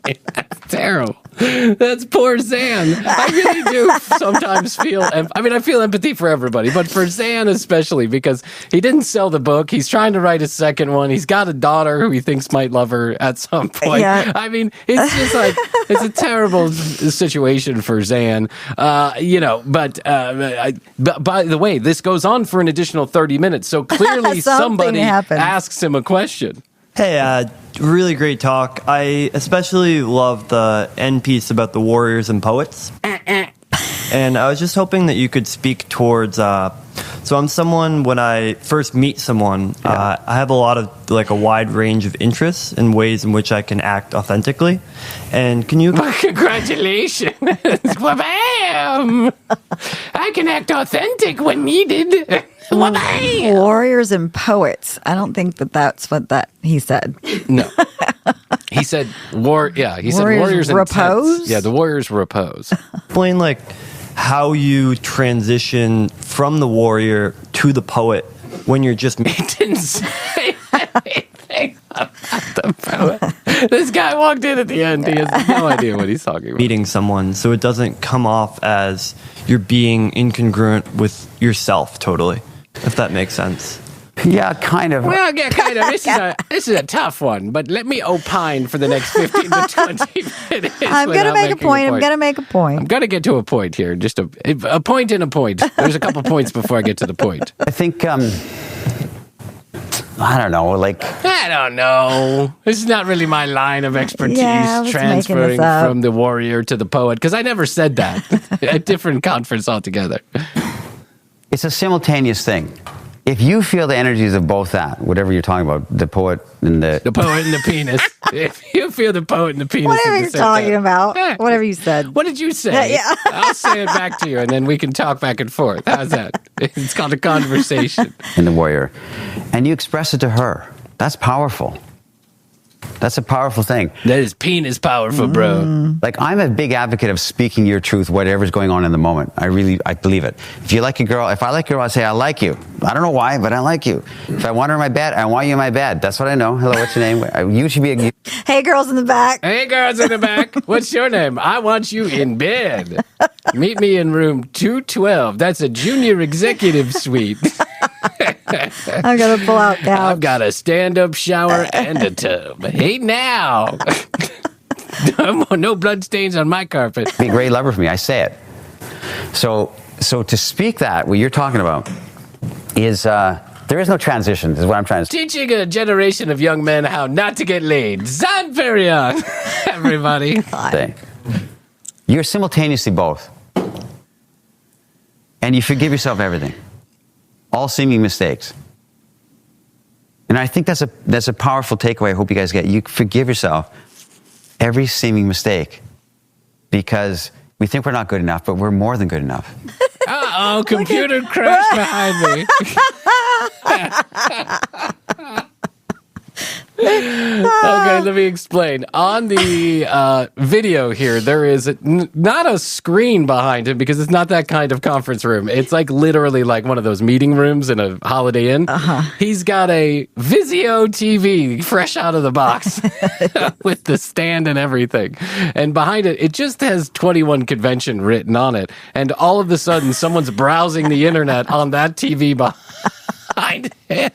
That's terrible. That's poor Zan. I really do sometimes feel, I feel empathy for everybody, but for Zan especially, because he didn't sell the book. He's trying to write a second one. He's got a daughter who he thinks might love her at some point. Yeah. I mean, it's just like, it's a terrible situation for Zan. But by the way, this goes on for an additional 30 minutes. So clearly somebody asks him a question. Hey, really great talk. I especially love the end piece about the warriors and poets. And I was just hoping that you could speak towards, so I'm someone, when I first meet someone, I have a lot of, a wide range of interests and ways in which I can act authentically. And can you... Congratulations! Wha-bam! I can act authentic when needed. Warriors and poets. I don't think that's what he said. No. He said warriors and repose? tents. Yeah, the warriors repose. Explain, how you transition from the warrior to the poet when you're just... He didn't say anything about the poet. This guy walked in at the end. He has no idea what he's talking about. Meeting someone, so it doesn't come off as you're being incongruent with yourself totally, if that makes sense. Yeah, kind of. Well, yeah, kind of. This is a tough one, but let me opine for the next 15 to 20 minutes. I'm going to make a point. I'm going to get to a point here. Just a point and a point. There's a couple points before I get to the point. I think, I don't know, I don't know. This is not really my line of expertise, transferring from the warrior to the poet, because I never said that. A different conference altogether. It's a simultaneous thing. If you feel the energies of both whatever you're talking about, the poet and the penis. If you feel the poet and the penis. Whatever you're talking about. Whatever you said. What did you say? Yeah. I'll say it back to you, and then we can talk back and forth. How's that? It's called a conversation. And the warrior. And you express it to her. That's powerful. That's a powerful thing. That is penis powerful, bro. I'm a big advocate of speaking your truth, whatever's going on in the moment. I believe it. If I like a girl, I say, I like you. I don't know why, but I like you. If I want her in my bed, I want you in my bed. That's what I know. Hello, what's your name? You should be Hey, girls in the back. Hey, girls in the back. What's your name? I want you in bed. Meet me in room 212. That's a junior executive suite. I'm going to pull out couch. I've got a stand-up shower and a tub. Hey, now. No blood stains on my carpet. Be a great lover for me. I say it. So to speak that, what you're talking about, is there is no transition, is what I'm trying to say. Teaching a generation of young men how not to get laid. Zan Perion, everybody. You're simultaneously both. And you forgive yourself everything. All seeming mistakes. And I think that's a powerful takeaway I hope you guys get. You forgive yourself every seeming mistake because we think we're not good enough, but we're more than good enough. Uh-oh, computer crashed behind me. Okay, let me explain. On the video here, there is not a screen behind him because it's not that kind of conference room. It's like literally like one of those meeting rooms in a Holiday Inn. He's got a Vizio TV fresh out of the box with the stand and everything. And behind it, it just has 21 Convention written on it. And all of a sudden, someone's browsing the internet on that TV behind it.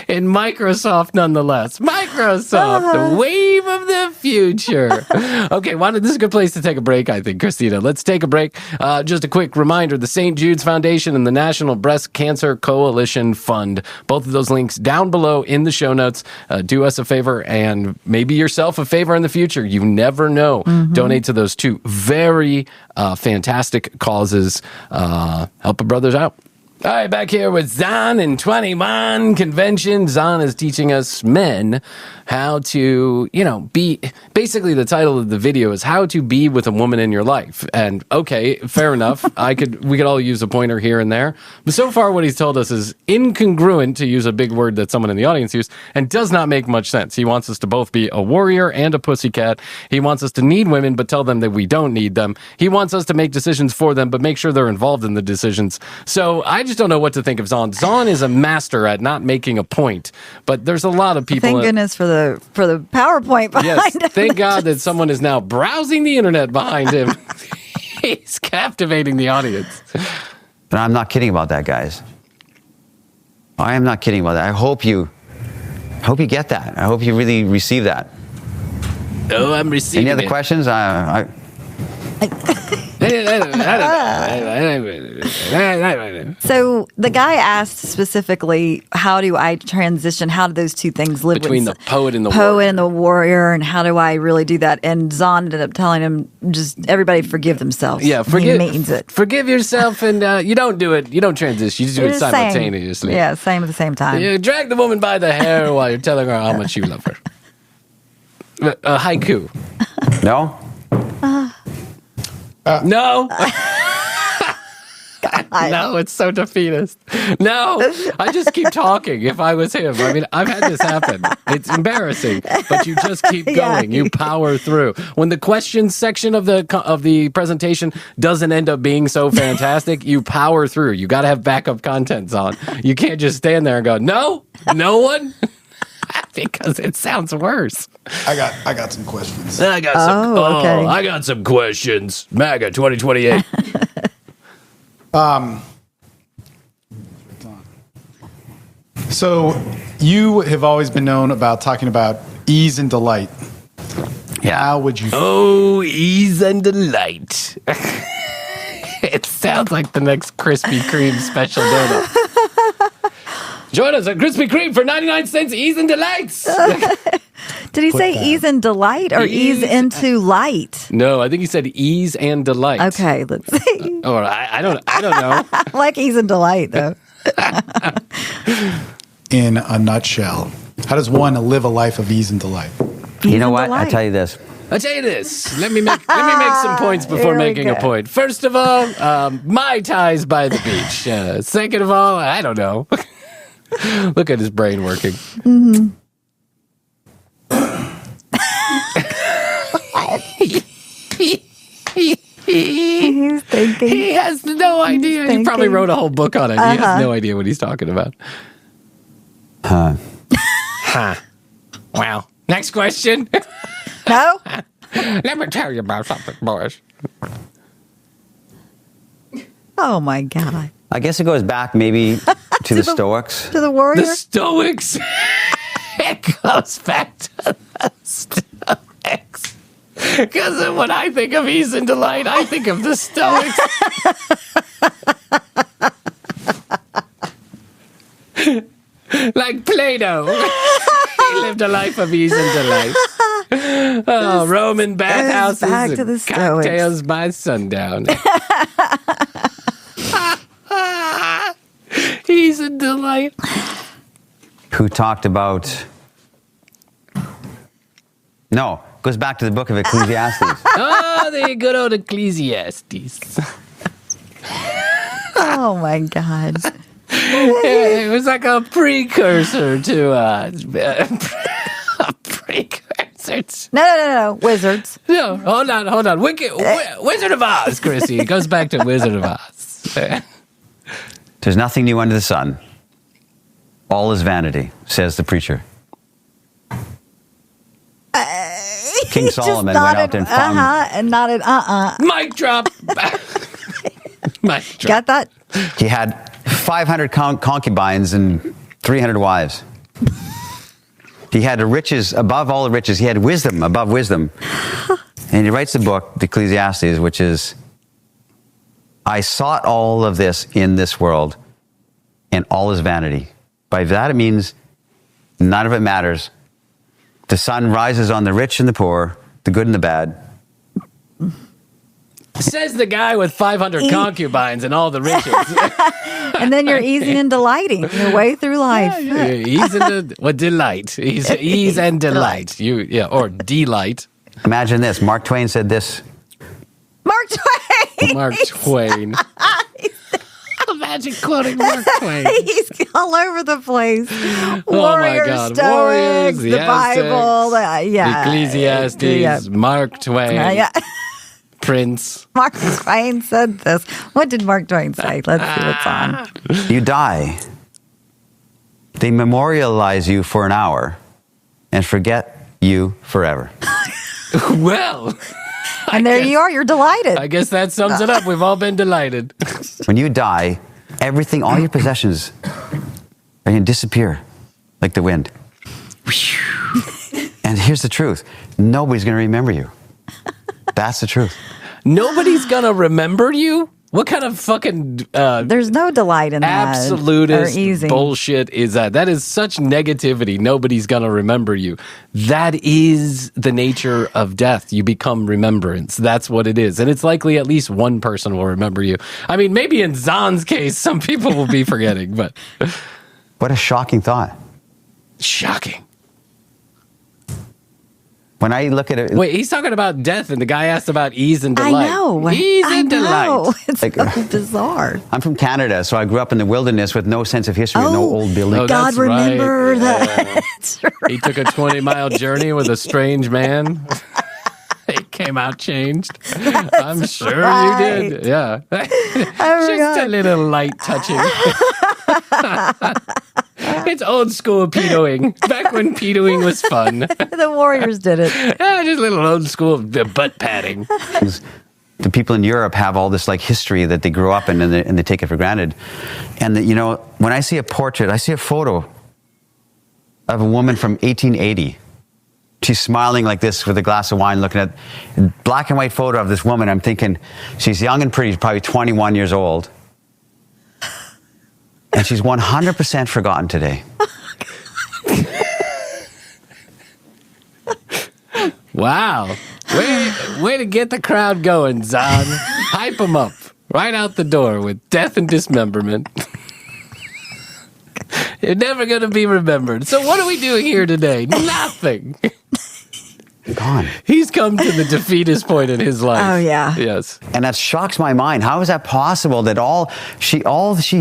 In Microsoft, nonetheless. Microsoft, the wave of the future. Okay, this is a good place to take a break, I think, Christina. Let's take a break. Just a quick reminder, the St. Jude's Foundation and the National Breast Cancer Coalition Fund. Both of those links down below in the show notes. Do us a favor and maybe yourself a favor in the future. You never know. Donate to those two very fantastic causes. Help a brothers out. All right, back here with Zan in 21 Convention. Zan is teaching us men how to, be. Basically, the title of the video is how to be with a woman in your life. And okay, fair enough. We could all use a pointer here and there. But so far, what he's told us is incongruent, to use a big word that someone in the audience used, and does not make much sense. He wants us to both be a warrior and a pussycat. He wants us to need women, but tell them that we don't need them. He wants us to make decisions for them, but make sure they're involved in the decisions. So I just don't know what to think of Zan. Zan is a master at not making a point, but there's a lot of people. Thank goodness for the PowerPoint behind yes, him. thank God that someone is now browsing the internet behind him. He's captivating the audience. But I'm not kidding about that, guys. I am not kidding about that. I hope you get that. I hope you really receive that. Oh, I'm receiving Any other questions? So the guy asked specifically, how do I transition? How do those two things live between the poet and the warrior? And how do I really do that? And Zan ended up telling him, just everybody forgive themselves. Yeah, he means it. Forgive yourself, and you don't do it. You don't transition. You just do it simultaneously. Yeah, same at the same time. You drag the woman by the hair while you're telling her how much you love her. Haiku. No? No. No, it's so defeatist. No, I just keep talking if I was him. I mean, I've had this happen. It's embarrassing, but you just keep going. You power through. When the questions section of the presentation doesn't end up being so fantastic, you power through. You got to have backup contents on. You can't just stand there and go, no one. Because it sounds worse. I got some questions. I got some questions. MAGA 2028. So you have always been known about talking about ease and delight. Yeah. How would you? Oh, ease and delight. It sounds like the next Krispy Kreme special donut. Join us at Krispy Kreme for 99 cents, ease and delights. Did he say ease and delight or ease into light? No, I think he said ease and delight. Okay, let's see. Or I don't know. I like ease and delight, though. In a nutshell, how does one live a life of ease and delight? You know what? I'll tell you this. Let me make some points before making a point. First of all, Mai Tais by the beach. Second of all, I don't know. Look at his brain working. Mm-hmm. He's thinking. He has no idea. He probably wrote a whole book on it. He has no idea what he's talking about. Huh. Wow. Next question. No? Let me tell you about something, boys. Oh, my God. I guess it goes back maybe to the Stoics. To the warrior? The Stoics. It goes back to the Stoics. Because when I think of ease and delight, I think of the Stoics. Like Plato. He lived a life of ease and delight. Oh, Roman bathhouses back to the and Stoics. cocktails by sundown. Ease and delight. Who talked about... No, goes back to the book of Ecclesiastes. Oh, the good old Ecclesiastes. Oh, my God. It was like a precursor to No. Wizards. No, hold on. Wizard of Oz, Krissy. It goes back to Wizard of Oz. There's nothing new under the sun. All is vanity, says the preacher. King Solomon went out there and found... and nodded, Mic drop. Mic drop. Got that? He had 500 concubines and 300 wives. He had riches above all the riches. He had wisdom above wisdom. And he writes the book, the Ecclesiastes, which is, I sought all of this in this world, and all is vanity. By that it means none of it matters. The sun rises on the rich and the poor, the good and the bad. Says the guy with 500 concubines and all the riches. And then you're easing and delighting your way through life. Ease and delight. Ease and delight. Or delight. Imagine this. Mark Twain said this. Mark Twain. Mark Twain. Imagine quoting Mark Twain. He's all over the place. Oh Warriors, my God. Stoics, Warriors, the Bible. Ecclesiastes, Mark Twain. Prince. Mark Twain said this. What did Mark Twain say? Let's see what's on. You die. They memorialize you for an hour and forget you forever. Well. And there you are. You're delighted. I guess that sums it up. We've all been delighted. When you die, everything, all your possessions are going to disappear like the wind. And here's the truth. Nobody's going to remember you. That's the truth. Nobody's going to remember you? What kind of fucking there's no delight in that. Absolutist bullshit is that? That is such negativity. Nobody's going to remember you. That is the nature of death. You become remembrance. That's what it is. And it's likely at least one person will remember you. I mean, maybe in Zan's case, some people will be forgetting, but... What a shocking thought. Shocking. When I look at it... Wait, he's talking about death, and the guy asked about ease and delight. I know. Ease and delight. It's so bizarre. I'm from Canada, so I grew up in the wilderness with no sense of history, no old building. Oh, God, that's remember right. that. That's right. He took a 20-mile journey with a strange man. He came out changed. I'm sure right. you did. Yeah. Just forgot. a little light touching. It's old school pedoing. Back when pedoing was fun. The Warriors did it. Yeah, just a little old school butt patting. The people in Europe have all this like history that they grew up in, and they take it for granted. And when I see a portrait, I see a photo of a woman from 1880. She's smiling like this with a glass of wine, looking at a black and white photo of this woman. I'm thinking, she's young and pretty, probably 21 years old. And she's 100% forgotten today. Wow. Way to get the crowd going, Zan. Hype them up. Right out the door with death and dismemberment. You're never going to be remembered. So what are we doing here today? Nothing. Gone. He's come to the defeatist point in his life. Oh, yeah. Yes. And that shocks my mind. How is that possible that all she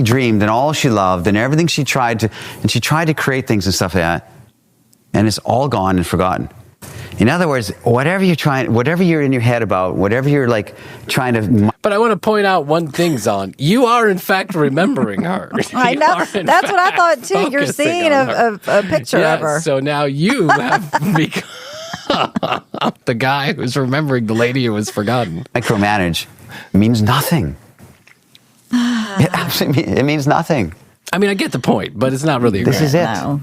dreamed and all she loved and everything she tried to create things and stuff like that, and it's all gone and forgotten. In other words, whatever you're in your head about, whatever you're like trying to... But I want to point out one thing, Zan. You are, in fact, remembering her. I know. That's what I thought, too. You're seeing a picture of her. So now you have become the guy who's remembering the lady who was forgotten. Micromanage means nothing. It means nothing. I mean, I get the point, but it's not really... This is it. No.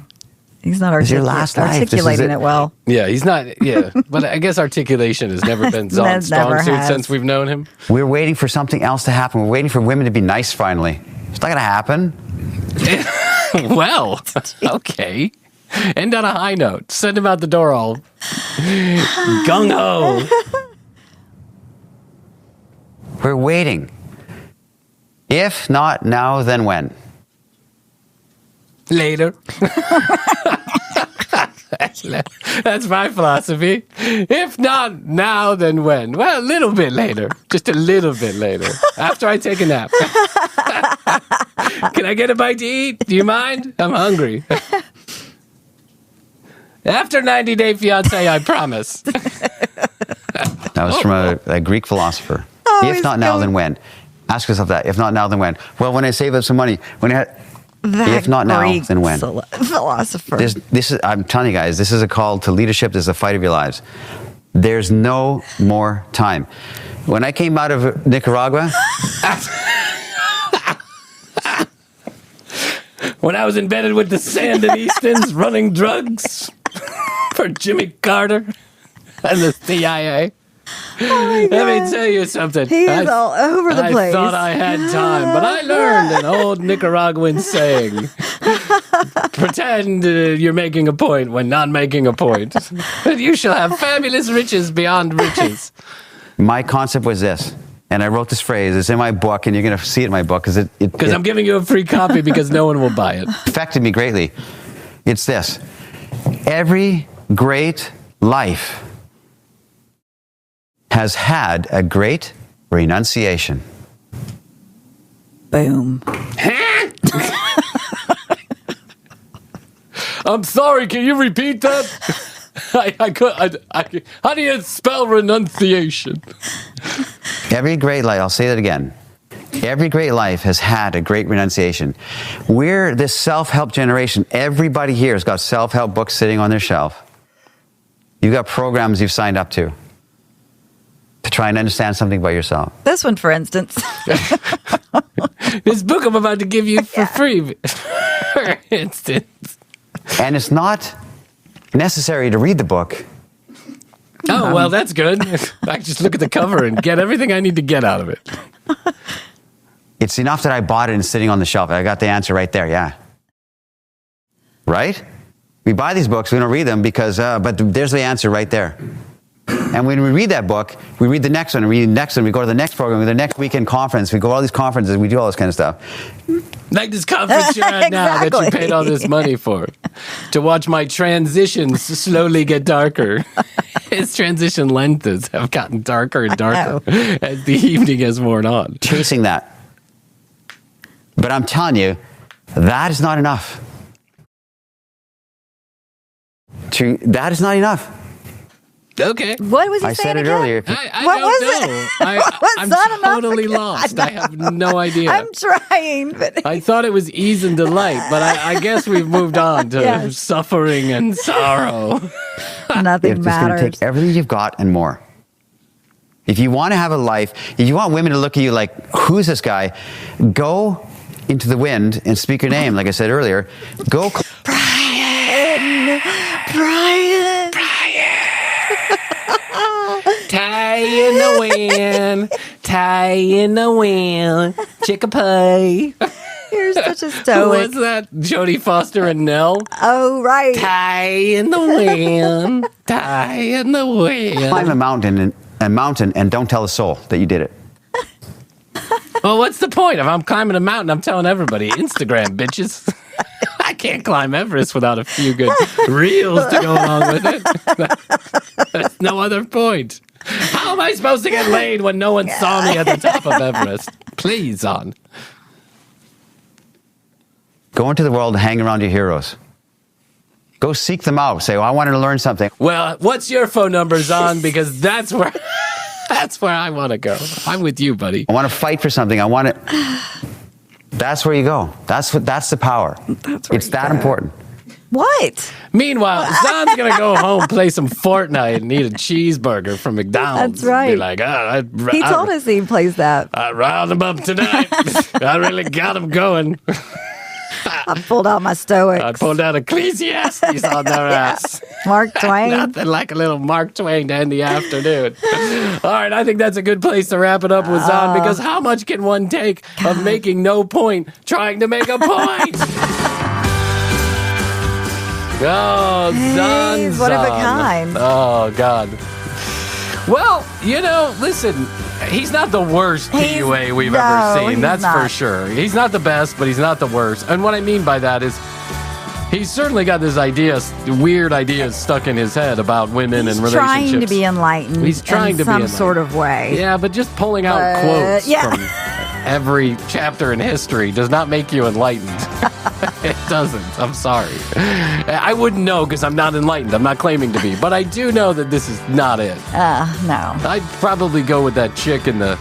He's not It's your last life. articulating it well. Yeah, he's not... Yeah, but I guess articulation has never been Zan's strong suit since we've known him. We're waiting for something else to happen. We're waiting for women to be nice finally. It's not going to happen. Well, okay. End on a high note. Send him out the door all gung-ho. We're waiting. If not now, then when? Later. That's my philosophy. If not now, then when? Well, a little bit later. Just a little bit later. After I take a nap. Can I get a bite to eat? Do you mind? I'm hungry. After 90 Day Fiancé, I promise. That was from a Greek philosopher. he's If not now, going- then when? Ask yourself that. If not now, then when? Well, when I save up some money. If not now, Greek then when? Philosopher. This is. I'm telling you guys, this is a call to leadership. This is a fight of your lives. There's no more time. When I came out of Nicaragua, When I was embedded with the Sandinistas running drugs for Jimmy Carter and the CIA. Let me tell you something. He's all over the place. I thought I had time, but I learned an old Nicaraguan saying. Pretend you're making a point when not making a point. And you shall have fabulous riches beyond riches. my concept was this, and I wrote this phrase. It's in my book, and you're going to see it in my book Because I'm giving you a free copy because no one will buy it. affected me greatly. It's this: every great life has had a great renunciation. Boom. I'm sorry, can you repeat that? How do you spell renunciation? Every great life, I'll say that again. Every great life has had a great renunciation. We're this self-help generation. Everybody here has got self-help books sitting on their shelf. You've got programs you've signed up to try and understand something about yourself. This one, for instance. This book I'm about to give you for free, for instance. And it's not necessary to read the book. Oh, well, that's good. I just look at the cover and get everything I need to get out of it. It's enough that I bought it and it's sitting on the shelf. I got the answer right there, yeah. Right? We buy these books, we don't read them because, but there's the answer right there. And when we read that book, we read the next one, we read the next one, we go to the next program, we go to the next weekend conference, we go to all these conferences, we do all this kind of stuff. Like this conference you're at now that you Exactly. paid all this money for. To watch my transitions slowly get darker. His transition lenses have gotten darker and darker as the evening has worn on. Chasing that. But I'm telling you, that is not enough. That is not enough. Okay. What was he I saying said it again? earlier. I What don't was know. it? What was I'm that enough totally again? lost. I have no idea. I'm trying, but I thought it was ease and delight, but I guess we've moved on to Yes. suffering and sorrow. nothing It's just going to matters. take everything you've got and more. If you want to have a life, if you want women to look at you like, who's this guy? Go into the wind and speak your name, like I said earlier. Go. Brian. Tie in the wind, tie in the wind, chickapee. You're such a Who stoic. was that? Jodie Foster and Nell? Oh, right. Tie in the wind, tie in the wind. Climb a mountain and don't tell a soul that you did it. Well, what's the point? If I'm climbing a mountain, I'm telling everybody, Instagram, bitches. I can't climb Everest without a few good reels to go along with it. There's no other point. How am I supposed to get laid when no one saw me at the top of Everest? Please, Zan. Go into the world and hang around your heroes. Go seek them out. Say, I wanted to learn something. Well, what's your phone number, Zan? Because that's where I want to go. I'm with you, buddy. I want to fight for something. I want to. That's where you go. That's the power. It's that important. What? Meanwhile, Zan's going to go home, play some Fortnite, and eat a cheeseburger from McDonald's. That's right. Be like, He told us he plays that. I riled him up tonight. I really got him going. I pulled out my stoics. I pulled out Ecclesiastes on their ass. Mark Twain. Nothing like a little Mark Twain to end the afternoon. All right, I think that's a good place to wrap it up with Zan, because how much can one take of making no point trying to make a point? Oh, Zan. He's one of a kind. Oh, God. Well, listen, he's not the worst PUA we've ever seen. he's That's not. for sure. He's not the best, but he's not the worst. And what I mean by that is he's certainly got this weird ideas stuck in his head about women and relationships. Trying to be enlightened. He's trying in to be some enlightened. sort of way. Yeah, but just pulling out quotes yeah. from every chapter in history does not make you enlightened. It doesn't. I'm sorry. I wouldn't know because I'm not enlightened. I'm not claiming to be. But I do know that this is not it. No. I'd probably go with that chick in the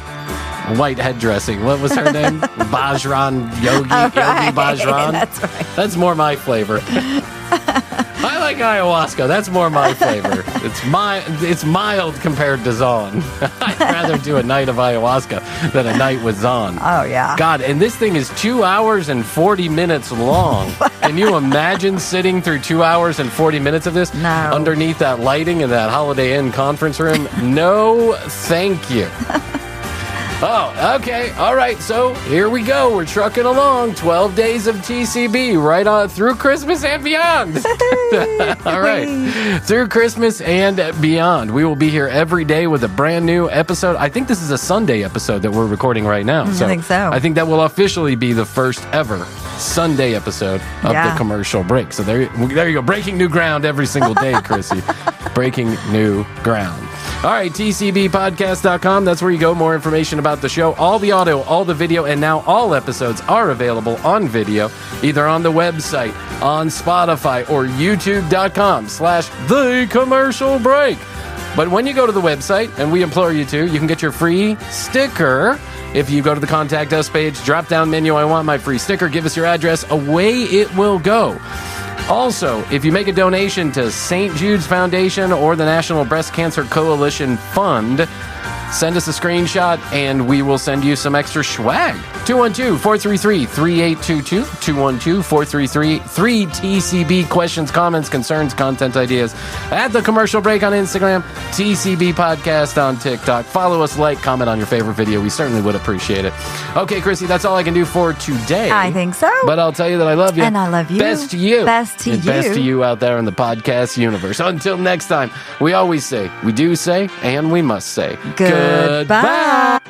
white head dressing. What was her name? Bajran Yogi. Right. Yogi Bajran. That's right. That's more my flavor. I like ayahuasca. That's more my flavor. It's mild compared to Zan. I'd rather do a night of ayahuasca than a night with Zan. Oh, yeah. God, and this thing is 2 hours and 40 minutes long. Can you imagine sitting through 2 hours and 40 minutes of this? No. Underneath that lighting in that Holiday Inn conference room? No, thank you. Oh, okay. All right. So here we go. We're trucking along. 12 days of TCB right on through Christmas and beyond. All right. Through Christmas and beyond. We will be here every day with a brand new episode. I think this is a Sunday episode that we're recording right now. I think so. I think that will officially be the first ever Sunday episode of the commercial break. So there you go. Breaking new ground every single day, Krissy. Breaking new ground. All right, tcbpodcast.com. That's where you go. More information about the show. All the audio, all the video, and now all episodes are available on video, either on the website, on Spotify, or youtube.com/The Commercial Break. But when you go to the website, and we implore you to, you can get your free sticker. If you go to the Contact Us page, drop-down menu, I want my free sticker, give us your address, away it will go. Also, if you make a donation to St. Jude's Foundation or the National Breast Cancer Coalition Fund, send us a screenshot and we will send you some extra swag. 212-433-3822. 212-433-3TCB. Questions, comments, concerns, content ideas. At The Commercial Break on Instagram. TCB Podcast on TikTok. Follow us, like, comment on your favorite video. We certainly would appreciate it. Okay, Krissy, that's all I can do for today. I think so. But I'll tell you that I love you. And I love you. Best to you. Best to and you. Best to you out there in the podcast universe. Until next time, we always say, we do say, and we must say, Goodbye.